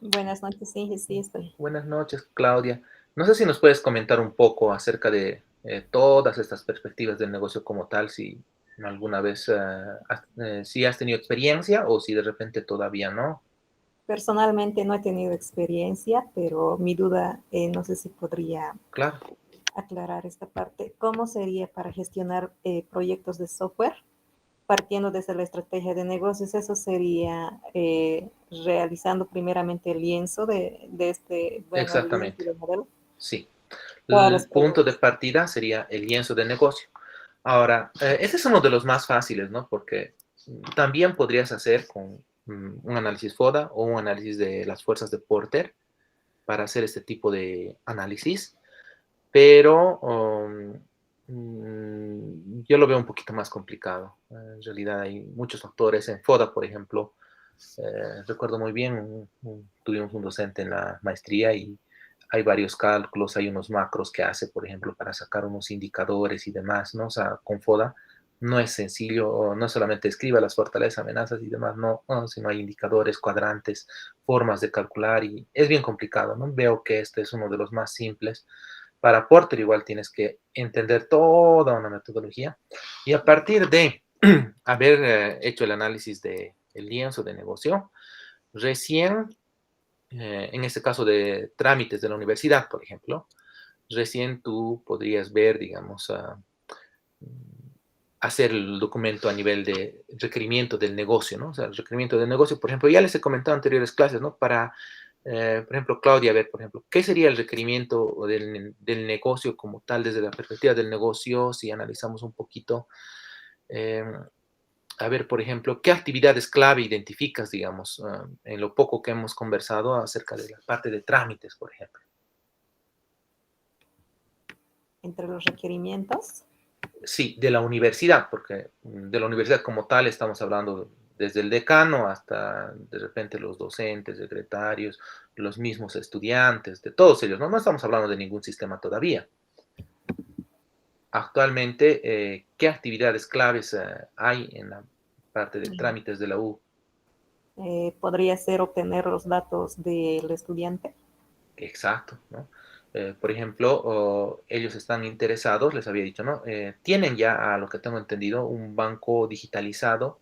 Buenas noches, sí, sí estoy. Buenas noches, Claudia. No sé si nos puedes comentar un poco acerca de todas estas perspectivas del negocio como tal, si alguna vez si has tenido experiencia o si de repente todavía no. Personalmente no he tenido experiencia, pero mi duda, no sé si podría Claro. aclarar esta parte. ¿Cómo sería para gestionar proyectos de software? Partiendo desde la estrategia de negocios, eso sería realizando primeramente el lienzo de este, bueno, Exactamente. el lienzo del modelo. Sí. Todas las El punto de preguntas. partida sería el lienzo de negocio. Ahora, ese es uno de los más fáciles, ¿no? Porque también podrías hacer con un análisis FODA o un análisis de las fuerzas de Porter para hacer este tipo de análisis, pero yo lo veo un poquito más complicado. En realidad hay muchos factores. En FODA, por ejemplo, recuerdo muy bien, tuvimos un docente en la maestría y hay varios cálculos, hay unos macros que hace, por ejemplo, para sacar unos indicadores y demás, ¿no? O sea, con FODA no es sencillo, no solamente escriba las fortalezas, amenazas y demás, no, sino hay indicadores, cuadrantes, formas de calcular y es bien complicado, ¿no? Veo que este es uno de los más simples. Para Porter igual tienes que entender toda una metodología y a partir de haber hecho el análisis del lienzo de negocio, recién, en este caso de trámites de la universidad, por ejemplo, recién tú podrías ver, digamos, hacer el documento a nivel de requerimiento del negocio, ¿no? O sea, el requerimiento del negocio, por ejemplo, ya les he comentado en anteriores clases, ¿no? Para, por ejemplo, Claudia, a ver, por ejemplo, ¿qué sería el requerimiento del negocio como tal desde la perspectiva del negocio? Si analizamos un poquito, a ver, por ejemplo, ¿qué actividades clave identificas, digamos, en lo poco que hemos conversado acerca de la parte de trámites, por ejemplo? Entre los requerimientos. Sí, de la universidad, porque de la universidad como tal estamos hablando desde el decano hasta de repente los docentes, secretarios, los mismos estudiantes, de todos ellos, ¿no? No estamos hablando de ningún sistema todavía. Actualmente, ¿qué actividades claves hay en la parte de trámites de la U? Podría ser obtener los datos del estudiante. Exacto, ¿no? Por ejemplo, ellos están interesados, les había dicho, ¿no? Tienen ya, a lo que tengo entendido, un banco digitalizado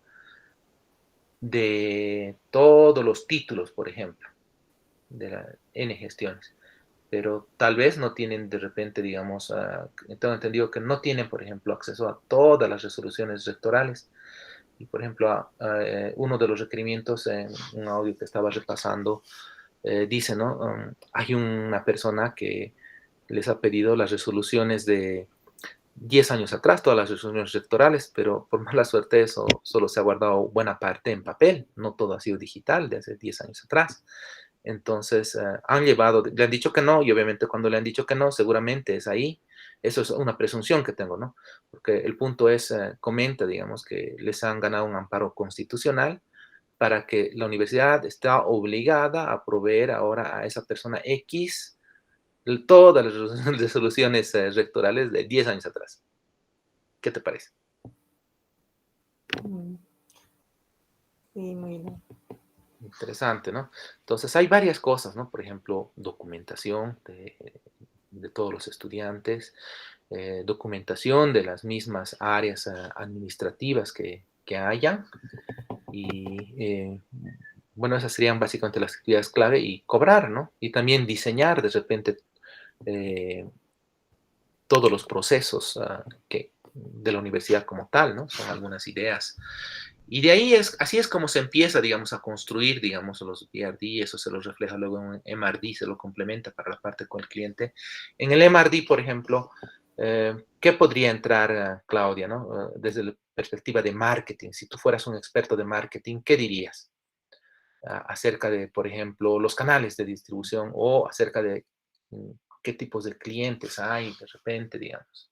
de todos los títulos, por ejemplo, de la N gestiones. Pero tal vez no tienen de repente, digamos, tengo entendido que no tienen, por ejemplo, acceso a todas las resoluciones rectorales. Y, por ejemplo, uno de los requerimientos en un audio que estaba repasando dice, ¿no? Hay una persona que les ha pedido las resoluciones de 10 años atrás, todas las resoluciones rectorales, pero por mala suerte eso solo se ha guardado buena parte en papel, no todo ha sido digital de hace 10 años atrás. Entonces, han llevado, le han dicho que no, y obviamente cuando le han dicho que no, seguramente es ahí. Eso es una presunción que tengo, ¿no? Porque el punto es, comenta, digamos, que les han ganado un amparo constitucional para que la universidad está obligada a proveer ahora a esa persona X todas las resoluciones rectorales de 10 años atrás. ¿Qué te parece? Sí, muy bien. Interesante, ¿no? Entonces hay varias cosas, ¿no? Por ejemplo, documentación de todos los estudiantes, documentación de las mismas áreas administrativas que hayan. Y bueno, esas serían básicamente las actividades clave y cobrar, ¿no? Y también diseñar de repente todos los procesos de la universidad como tal, ¿no? Son algunas ideas. Y de ahí así es como se empieza, digamos, a construir, digamos, los BRD, eso se lo refleja luego en MRD, se lo complementa para la parte con el cliente. En el MRD, por ejemplo, ¿qué podría entrar, Claudia, ¿no? Desde la perspectiva de marketing, si tú fueras un experto de marketing, ¿qué dirías? Acerca de, por ejemplo, los canales de distribución o acerca de qué tipos de clientes hay de repente, digamos.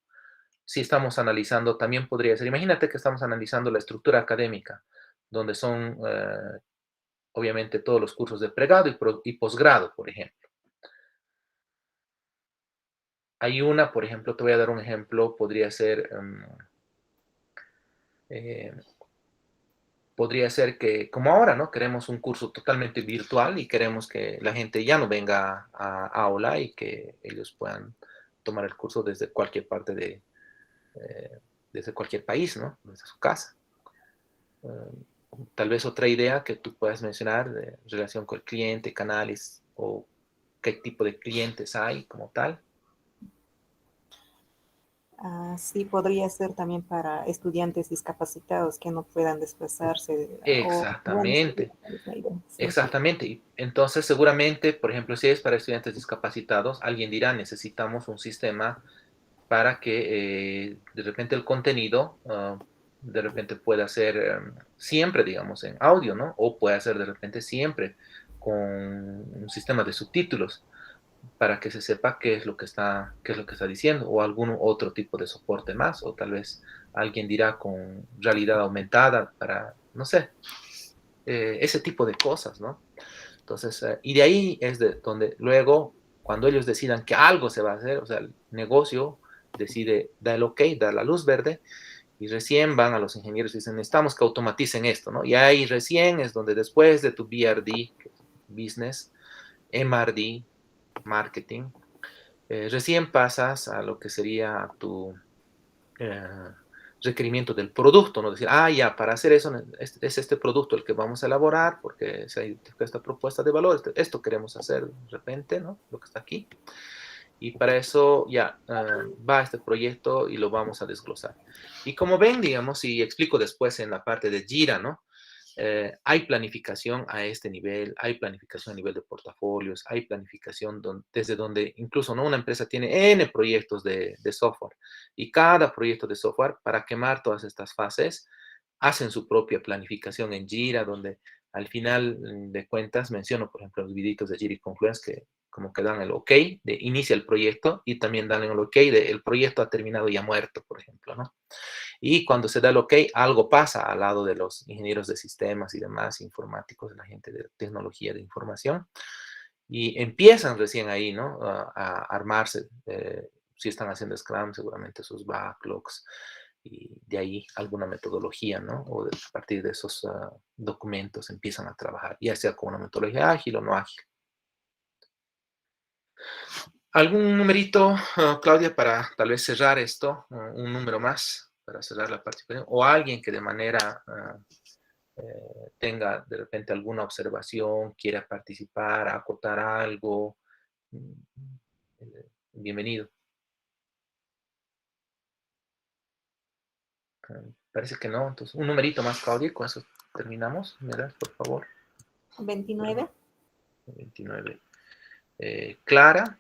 Si estamos analizando, también podría ser, imagínate que estamos analizando la estructura académica, donde son obviamente todos los cursos de pregrado y posgrado, por ejemplo. Hay una, por ejemplo, te voy a dar un ejemplo, podría ser que, como ahora, ¿no? Queremos un curso totalmente virtual y queremos que la gente ya no venga a aula y que ellos puedan tomar el curso desde cualquier parte desde cualquier país, ¿no? Desde su casa. Tal vez otra idea que tú puedas mencionar de relación con el cliente, canales o qué tipo de clientes hay como tal. Sí, podría ser también para estudiantes discapacitados que no puedan desplazarse. Exactamente, Sí. exactamente. Y entonces, seguramente, por ejemplo, si es para estudiantes discapacitados, alguien dirá, necesitamos un sistema para que de repente el contenido de repente pueda ser siempre, digamos, en audio, ¿no? O pueda ser de repente siempre con un sistema de subtítulos para que se sepa qué es lo que está diciendo, o algún otro tipo de soporte más, o tal vez alguien dirá con realidad aumentada para, no sé, ese tipo de cosas, ¿no? Entonces, y de ahí es de donde luego, cuando ellos decidan que algo se va a hacer, o sea, el negocio decide, da el ok, da la luz verde, y recién van a los ingenieros y dicen, necesitamos que automaticen esto, ¿no? Y ahí recién es donde después de tu BRD, Business, MRD, Marketing, recién pasas a lo que sería tu requerimiento del producto, ¿no? Decir, ya, para hacer eso es este producto el que vamos a elaborar, porque se identifica esta propuesta de valor, esto queremos hacer de repente, ¿no? Lo que está aquí. Y para eso ya va este proyecto y lo vamos a desglosar. Y como ven, digamos, y explico después en la parte de Jira, ¿no? Hay planificación a este nivel, hay planificación a nivel de portafolios, hay planificación desde donde incluso, ¿no? Una empresa tiene N proyectos de software y cada proyecto de software, para quemar todas estas fases, hacen su propia planificación en Jira, donde al final de cuentas menciono, por ejemplo, los videitos de Jira y Confluence que como que dan el ok de inicia el proyecto y también dan el ok de el proyecto ha terminado y ha muerto, por ejemplo, ¿no? Y cuando se da el ok, algo pasa al lado de los ingenieros de sistemas y demás, informáticos, la gente de tecnología de información, y empiezan recién ahí, ¿no? A armarse, si están haciendo Scrum, seguramente sus backlogs, y de ahí alguna metodología, ¿no? O a partir de esos documentos empiezan a trabajar, ya sea con una metodología ágil o no ágil. ¿Algún numerito, Claudia, para tal vez cerrar esto? Un número más para cerrar la participación. O alguien que de manera tenga de repente alguna observación, quiera participar, acotar algo. Bienvenido. Parece que no. Entonces, un numerito más, Claudia, con eso terminamos. ¿Me das, por favor? 29. 29. Clara.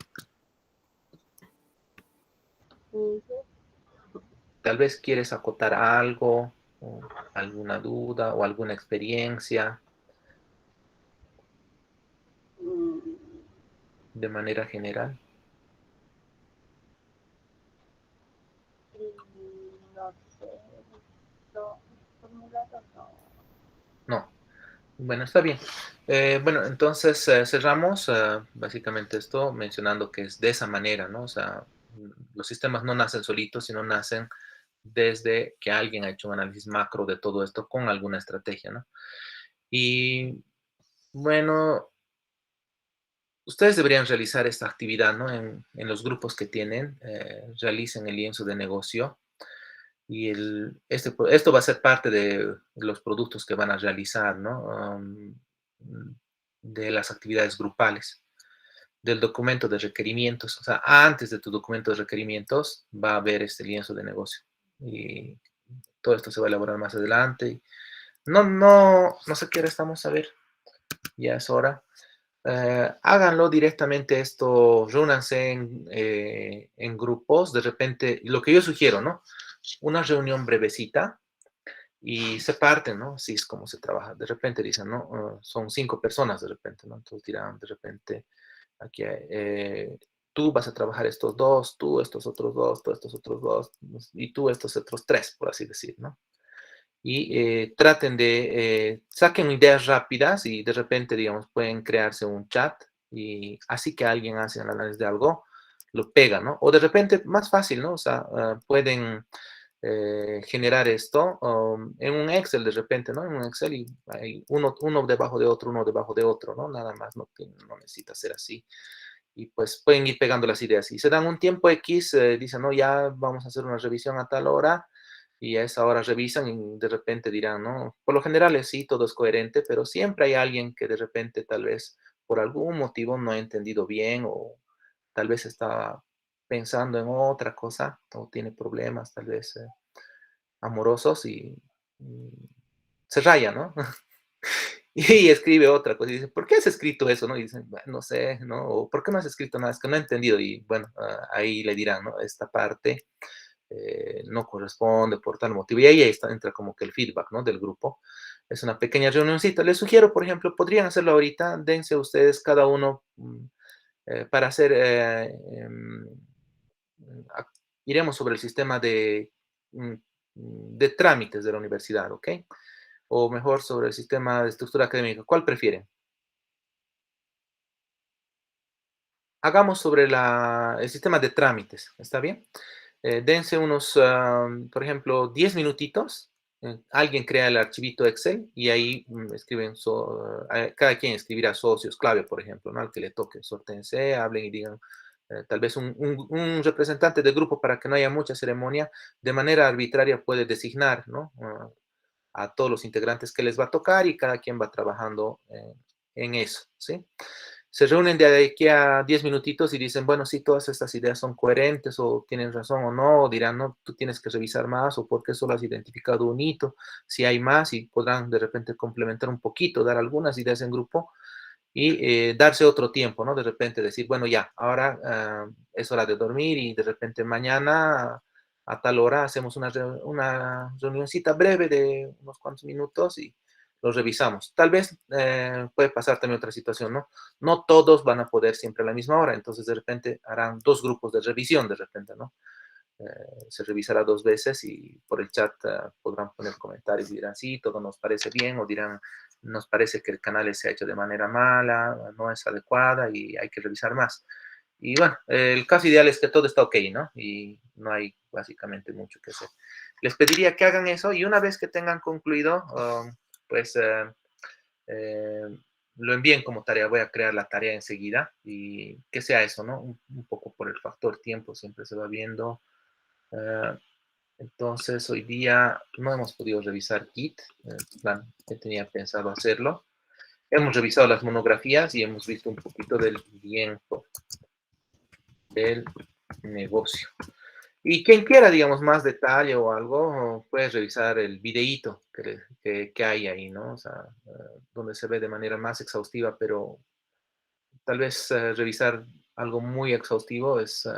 Tal vez quieres acotar algo, o alguna duda o alguna experiencia de manera general. No sé, formulado no. No. Bueno, está bien. Bueno, entonces cerramos básicamente esto mencionando que es de esa manera, ¿no? O sea, los sistemas no nacen solitos, sino nacen desde que alguien ha hecho un análisis macro de todo esto con alguna estrategia, ¿no? Y bueno, ustedes deberían realizar esta actividad, ¿no? En los grupos que tienen, realicen el lienzo de negocio y esto va a ser parte de los productos que van a realizar, ¿no? De las actividades grupales, del documento de requerimientos. O sea, antes de tu documento de requerimientos va a haber este lienzo de negocio. Y todo esto se va a elaborar más adelante. No sé qué hora estamos a ver. Ya es hora. Háganlo directamente esto, reúnanse en grupos, de repente, lo que yo sugiero, ¿no? Una reunión brevecita y se parten, ¿no? Así es como se trabaja. De repente dicen, ¿no? Son 5 personas de repente, ¿no? Entonces dirán, de repente, aquí tú vas a trabajar estos 2, tú estos otros 2, tú estos otros 2, y tú estos otros 3, por así decir, ¿no? Y traten de, saquen ideas rápidas y de repente, digamos, pueden crearse un chat y así que alguien hace el análisis de algo, lo pega, ¿no? O de repente, más fácil, ¿no? O sea, pueden generar esto en un Excel de repente, ¿no? En un Excel y hay uno debajo de otro, uno debajo de otro, ¿no? Nada más, no necesita ser así. Y pues pueden ir pegando las ideas. Y se dan un tiempo X, dicen, no, ya vamos a hacer una revisión a tal hora, y a esa hora revisan y de repente dirán, ¿no? Por lo general sí, todo es coherente, pero siempre hay alguien que de repente tal vez por algún motivo no ha entendido bien o tal vez está pensando en otra cosa o tiene problemas tal vez amorosos y se raya, ¿no? Y escribe otra cosa y dice, ¿por qué has escrito eso? ¿No? Y dicen, "Bueno, no sé, ¿no? O ¿por qué no has escrito nada? Es que no he entendido. Y bueno, ahí le dirán, ¿no? Esta parte no corresponde por tal motivo. Y ahí entra como que el feedback, ¿no? Del grupo. Es una pequeña reunioncita. Les sugiero, por ejemplo, podrían hacerlo ahorita. Dense ustedes cada uno para hacer, iremos sobre el sistema de trámites de la universidad, ¿ok? O mejor sobre el sistema de estructura académica. ¿Cuál prefieren? Hagamos sobre el sistema de trámites, ¿está bien? Dense unos, por ejemplo, 10 minutitos. Alguien crea el archivito Excel y ahí escriben, cada quien escribirá socios clave, por ejemplo, ¿no? Al que le toque, sortéense, hablen y digan, tal vez un representante del grupo para que no haya mucha ceremonia, de manera arbitraria puede designar, ¿no? A todos los integrantes que les va a tocar y cada quien va trabajando en eso, ¿sí? Se reúnen de aquí a 10 minutitos y dicen, bueno, sí, todas estas ideas son coherentes o tienen razón o no, o dirán, no, tú tienes que revisar más o por qué solo has identificado un hito, si hay más y podrán de repente complementar un poquito, dar algunas ideas en grupo y darse otro tiempo, ¿no? De repente decir, bueno, ya, ahora es hora de dormir y de repente mañana a tal hora hacemos una reunioncita breve de unos cuantos minutos y lo revisamos. Tal vez puede pasar también otra situación, ¿no? No todos van a poder siempre a la misma hora, entonces de repente harán 2 grupos de revisión, de repente, ¿no? Se revisará 2 veces y por el chat podrán poner comentarios y dirán, sí, todo nos parece bien, o dirán, nos parece que el canal se ha hecho de manera mala, no es adecuada y hay que revisar más. Y bueno, el caso ideal es que todo está ok, ¿no? Y no hay básicamente mucho que hacer. Les pediría que hagan eso y una vez que tengan concluido, pues lo envíen como tarea. Voy a crear la tarea enseguida y que sea eso, ¿no? Un poco por el factor tiempo, siempre se va viendo. Entonces, hoy día no hemos podido revisar Git, plan, que tenía pensado hacerlo. Hemos revisado las monografías y hemos visto un poquito del lienzo del negocio. Y quien quiera, digamos, más detalle o algo, puede revisar el videíto que hay ahí, ¿no? O sea, donde se ve de manera más exhaustiva, pero tal vez revisar algo muy exhaustivo es,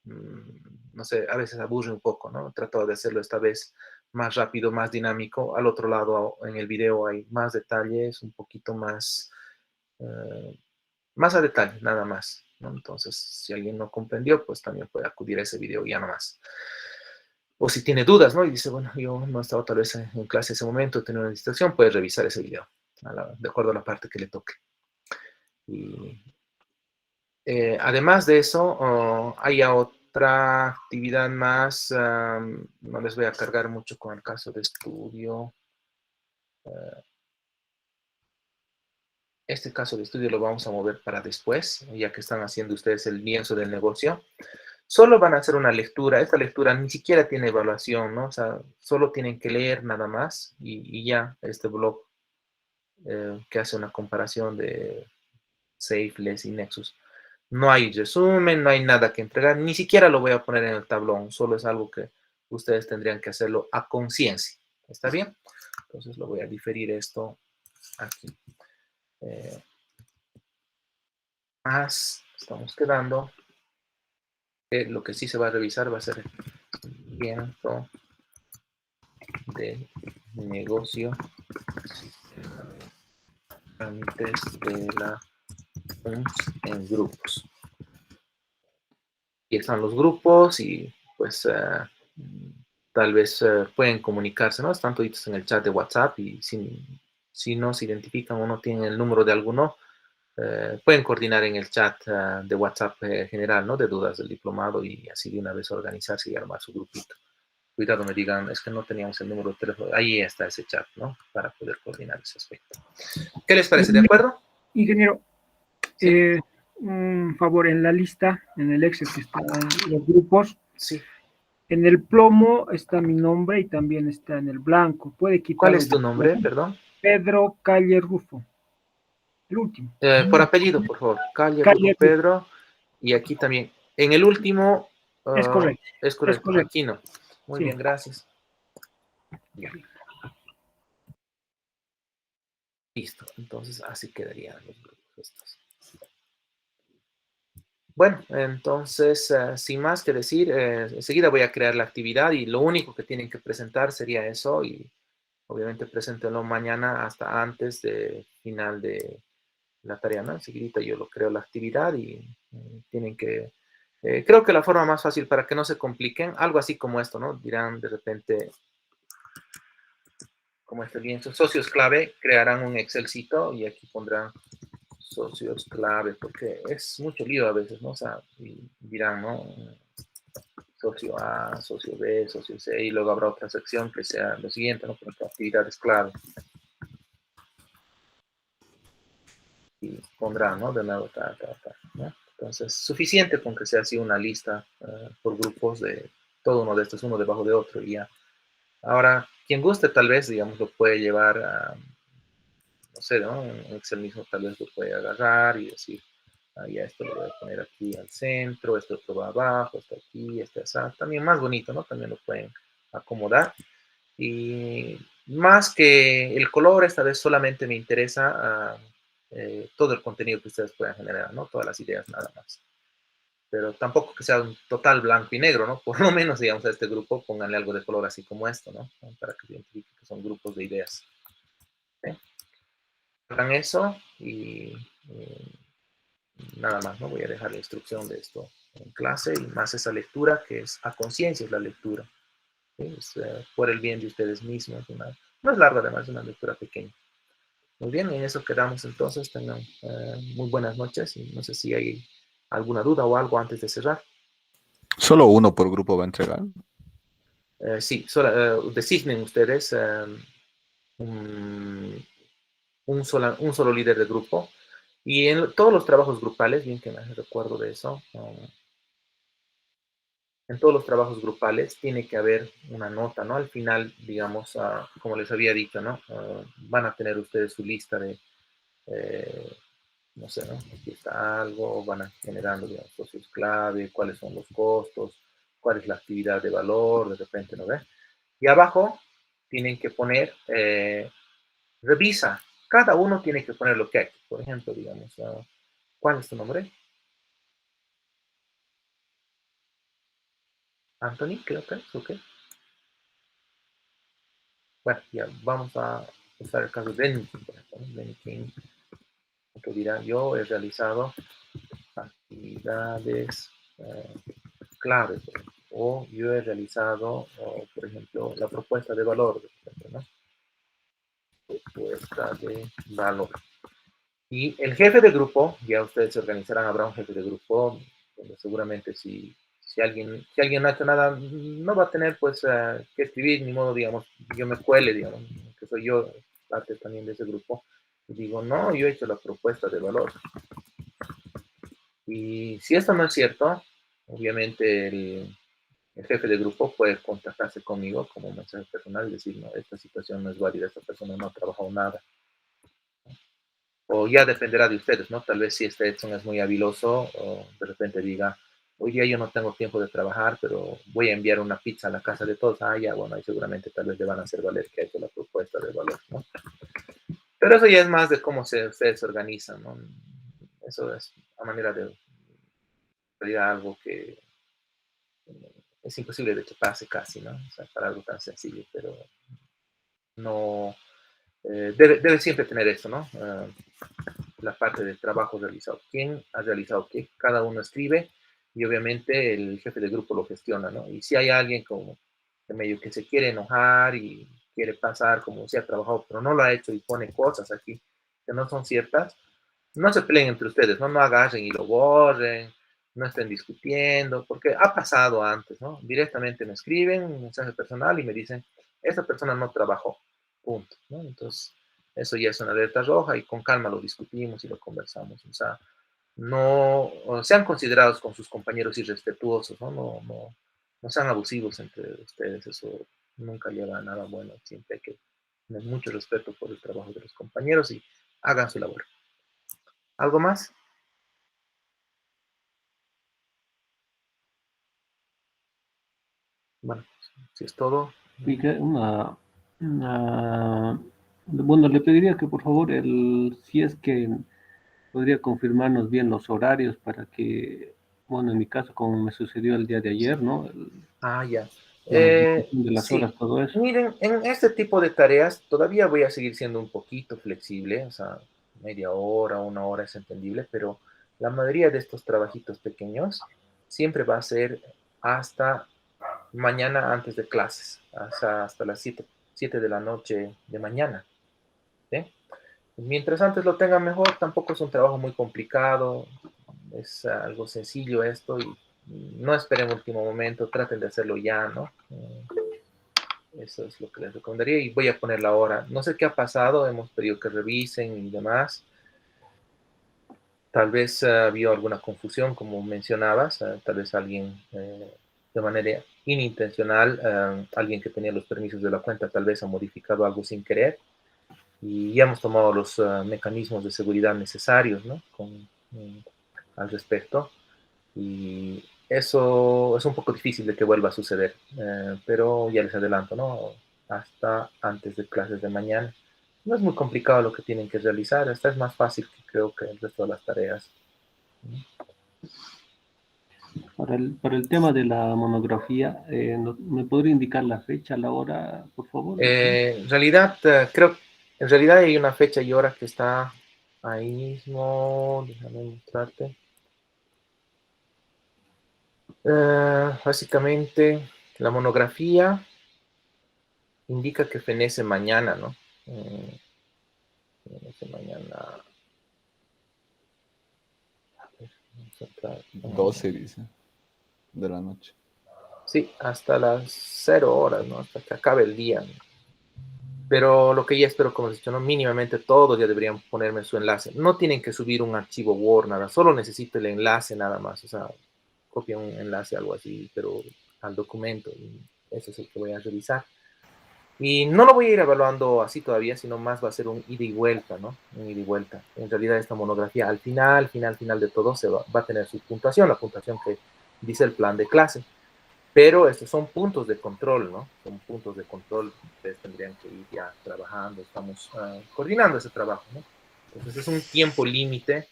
no sé, a veces aburre un poco, ¿no? He tratado de hacerlo esta vez más rápido, más dinámico. Al otro lado, en el video hay más detalles, un poquito más, más a detalle, nada más, ¿no? Entonces, si alguien no comprendió, pues también puede acudir a ese video ya nomás. O si tiene dudas, ¿no? Y dice, bueno, yo no he estado tal vez en clase en ese momento, he tenido una distracción, puede revisar ese video, de acuerdo a la parte que le toque. Y además de eso, hay otra actividad más, no les voy a cargar mucho con el caso de estudio. Este caso de estudio lo vamos a mover para después, ya que están haciendo ustedes el lienzo del negocio. Solo van a hacer una lectura. Esta lectura ni siquiera tiene evaluación, ¿no? O sea, solo tienen que leer nada más y ya este blog que hace una comparación de Safe, Less y Nexus. No hay resumen, no hay nada que entregar, ni siquiera lo voy a poner en el tablón, solo es algo que ustedes tendrían que hacerlo a conciencia. ¿Está bien? Entonces lo voy a diferir esto aquí. Más estamos quedando. Lo que sí se va a revisar va a ser el lienzo de negocio antes de la en grupos. Y están los grupos y pues tal vez pueden comunicarse, ¿no? Están todos en el chat de WhatsApp y si no se identifican o no tienen el número de alguno, pueden coordinar en el chat de WhatsApp general, ¿no? De dudas del diplomado y así de una vez organizarse y armar su grupito. Cuidado, me digan, es que no teníamos el número de teléfono. Ahí está ese chat, ¿no? Para poder coordinar ese aspecto. ¿Qué les parece? ¿De acuerdo? Ingeniero, Sí. un favor, en la lista, en el Excel que están los grupos, Sí. en el plomo está mi nombre y también está en el blanco. ¿Puede quitarlo? ¿Cuál es tu nombre, perdón? Pedro Calle Rufo. El último. Por apellido, por favor. Calle Calle Pedro. Y aquí también. En el último. Es correcto. Es correcto. Es correcto. Aquí no. Muy Sí. bien, gracias. Ya. Listo. Entonces, así quedarían los grupos estos. Bueno, entonces, sin más que decir, enseguida voy a crear la actividad y lo único que tienen que presentar sería eso y obviamente preséntenlo mañana hasta antes del final de la tarea, ¿no? Enseguida yo lo creo la actividad y tienen que... creo que la forma más fácil para que no se compliquen, algo así como esto, ¿no? Dirán de repente, como este lienzo, socios clave, crearán un Excelcito y aquí pondrán socios clave, porque es mucho lío a veces, ¿no? O sea, y dirán, ¿no? Socio A, socio B, socio C, y luego habrá otra sección que sea lo siguiente, ¿no? Por actividades clave. Y pondrán, ¿no? De nuevo, ¿no? Entonces, suficiente con que sea así una lista por grupos de todo uno de estos, uno debajo de otro, y ya. Ahora, quien guste tal vez, digamos, lo puede llevar a, no sé, ¿no? En Excel mismo tal vez lo puede agarrar y decir, ya esto lo voy a poner aquí al centro, esto otro va abajo, esto aquí, este así. También más bonito, ¿no? También lo pueden acomodar. Y más que el color, esta vez solamente me interesa todo el contenido que ustedes puedan generar, ¿no? Todas las ideas nada más. Pero tampoco que sea un total blanco y negro, ¿no? Por lo menos, digamos, a este grupo pónganle algo de color así como esto, ¿no? Para que se identifique que son grupos de ideas. ¿Sí? hagan eso y nada más, ¿no? Voy a dejar la instrucción de esto en clase y más esa lectura que es a conciencia, es la lectura. ¿Sí? Es por el bien de ustedes mismos. No es larga, además, es una lectura pequeña. Muy bien, en eso quedamos entonces. Tengan muy buenas noches y no sé si hay alguna duda o algo antes de cerrar. Solo uno por grupo va a entregar. Sí, designen ustedes un solo líder de grupo y en todos los trabajos grupales, bien que me recuerdo de eso, en todos los trabajos grupales tiene que haber una nota, ¿no? Al final, digamos, como les había dicho, ¿no? Van a tener ustedes su lista de, no sé, ¿no? Aquí está algo, van a generando, digamos, socios clave, cuáles son los costos, cuál es la actividad de valor, de repente, ¿no ve? Y abajo tienen que poner, revisa, cada uno tiene que poner lo que hay. Por ejemplo, digamos, ¿cuál es tu nombre? Anthony, creo que es, ¿ok? Bueno, ya vamos a usar el caso de Denny, por ejemplo, ¿no? Denny King, que dirá, yo he realizado actividades claves, por ejemplo, o yo he realizado, por ejemplo, la propuesta de valor, por ejemplo, ¿no? Propuesta de valor. Y el jefe de grupo, ya ustedes se organizarán, habrá un jefe de grupo, donde seguramente si alguien no ha hecho nada, no va a tener pues que escribir, ni modo, digamos, yo me cuele, digamos, que soy yo parte también de ese grupo, y digo, no, yo he hecho la propuesta de valor. Y si esto no es cierto, obviamente el jefe de grupo puede contactarse conmigo como un mensaje personal y decir, no, esta situación no es válida, esta persona no ha trabajado nada. O ya dependerá de ustedes, ¿no? Tal vez si este Edson es muy habiloso, o de repente diga, hoy día yo no tengo tiempo de trabajar, pero voy a enviar una pizza a la casa de todos. Ah, ya, bueno, ahí seguramente tal vez le van a hacer valer que ha hecho la propuesta de valor, ¿no? Pero eso ya es más de cómo ustedes se organizan, ¿no? Eso es a manera de realidad algo que es imposible de que pase casi, ¿no? O sea, para algo tan sencillo, pero no... debe siempre tener esto, ¿no? La parte del trabajo realizado. ¿Quién ha realizado qué? Cada uno escribe y obviamente el jefe de grupo lo gestiona, ¿no? Y si hay alguien como de medio que se quiere enojar y quiere pasar como si ha trabajado, pero no lo ha hecho y pone cosas aquí que no son ciertas, no se peleen entre ustedes, ¿no? No agarren y lo borren, no estén discutiendo, porque ha pasado antes, ¿no? Directamente me escriben un mensaje personal y me dicen, esta persona no trabajó, punto, ¿no? Entonces, eso ya es una alerta roja y con calma lo discutimos y lo conversamos. O sea, no sean considerados con sus compañeros irrespetuosos, ¿no? No sean abusivos entre ustedes, eso nunca lleva a nada bueno. Siempre hay que tener mucho respeto por el trabajo de los compañeros y hagan su labor. ¿Algo más? Bueno, si es todo. Miguel, bueno, le pediría que por favor, si es que podría confirmarnos bien los horarios para que, bueno, en mi caso, como me sucedió el día de ayer, ¿no? Ya. La modificación de las Sí. horas, todo eso. Miren, en este tipo de tareas todavía voy a seguir siendo un poquito flexible, o sea, media hora, una hora es entendible, pero la mayoría de estos trabajitos pequeños siempre va a ser hasta mañana antes de clases, hasta las 7 de la noche de mañana. ¿Sí? Mientras antes lo tengan mejor, tampoco es un trabajo muy complicado, es algo sencillo esto y no esperen último momento, traten de hacerlo ya, ¿no? Eso es lo que les recomendaría y voy a poner la hora. No sé qué ha pasado, hemos pedido que revisen y demás. Tal vez había alguna confusión, como mencionabas, tal vez alguien de manera inintencional, alguien que tenía los permisos de la cuenta, tal vez ha modificado algo sin querer y ya hemos tomado los mecanismos de seguridad necesarios, ¿no? Al respecto. Y eso es un poco difícil de que vuelva a suceder, pero ya les adelanto, ¿no? Hasta antes de clases de mañana. No es muy complicado lo que tienen que realizar, esta es más fácil que creo que el resto de las tareas. Para el tema de la monografía, ¿me podría indicar la fecha, la hora, por favor? En realidad, creo En realidad hay una fecha y hora que está ahí mismo. Déjame mostrarte. Básicamente, la monografía indica que fenece mañana, ¿no? Fenece mañana. A ver, vamos a entrar. 12 dice, de la noche. Sí, hasta las 0 horas, ¿no? Hasta que acabe el día, ¿no? Pero lo que ya espero, como les he dicho, ¿no? Mínimamente todos ya deberían ponerme su enlace. No tienen que subir un archivo Word, nada. Solo necesito el enlace nada más. O sea, copia un enlace, algo así, pero al documento. Y ese es el que voy a revisar. Y no lo voy a ir evaluando así todavía, sino más va a ser un ida y vuelta, ¿no? Un ida y vuelta. En realidad esta monografía al final de todo va a tener su puntuación, la puntuación que dice el plan de clase. Pero estos son puntos de control, ¿no? Son puntos de control. Ustedes tendrían que ir ya trabajando, estamos coordinando ese trabajo, ¿no? Entonces es un tiempo límite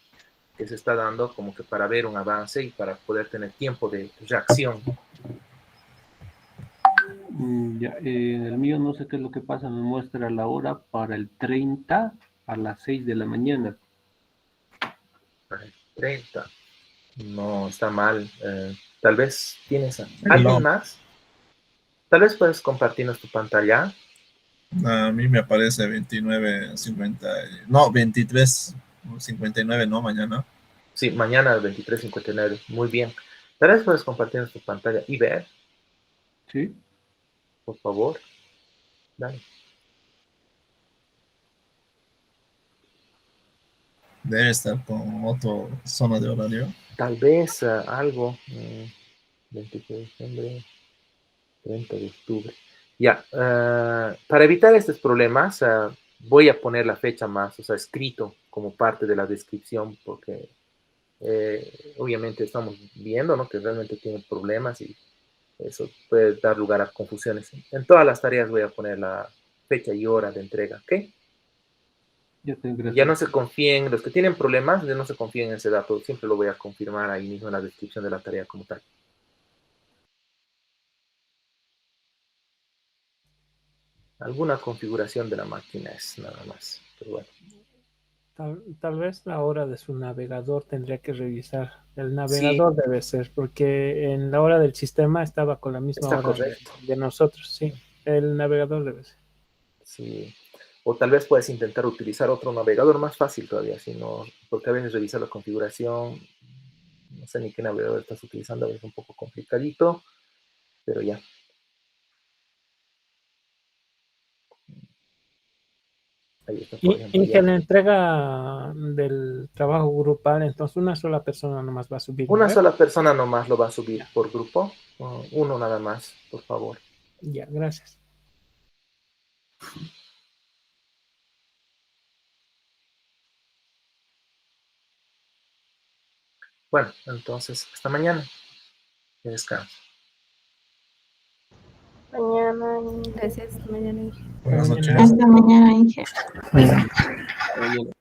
que se está dando como que para ver un avance y para poder tener tiempo de reacción. Ya, en el mío no sé qué es lo que pasa, me muestra la hora para el 30 a las 6 de la mañana. Para el 30. No, está mal. Tal vez tienes alguien más. Tal vez puedes compartirnos tu pantalla. A mí me aparece 29:50, no, 23:59, no, mañana. Sí, mañana 23:59. Muy bien. Tal vez puedes compartirnos tu pantalla y ver. Sí. Por favor. Dale. Debe estar con otra zona de horario. Tal vez algo. 23 de diciembre, 30 de octubre. Ya. Para evitar estos problemas, voy a poner la fecha más, o sea, escrito como parte de la descripción, porque obviamente estamos viendo, ¿no?, que realmente tienen problemas y eso puede dar lugar a confusiones. En todas las tareas voy a poner la fecha y hora de entrega, ¿ok? Ya no se confíen, los que tienen problemas, ya no se confíen en ese dato, siempre lo voy a confirmar ahí mismo en la descripción de la tarea como tal. Alguna configuración de la máquina es nada más, pero bueno. Tal vez la hora de su navegador tendría que revisar. El Sí, navegador debe ser, porque en la hora del sistema estaba con la misma está hora correcto. de nosotros, sí. El navegador debe ser. Sí. O tal vez puedes intentar utilizar otro navegador más fácil todavía, sino, porque a veces revisar la configuración, no sé ni qué navegador estás utilizando, a veces es un poco complicadito, pero ya. Ahí está, por ejemplo, Y ya. que la entrega del trabajo grupal, entonces una sola persona nomás va a subir, ¿no? Una sola persona nomás lo va a subir por grupo. Uno nada más, por favor. Ya, gracias. Bueno, entonces, hasta mañana. Que descanse. Mañana. Gracias, mañana. Buenas noches. Hasta mañana, Inge. Mañana.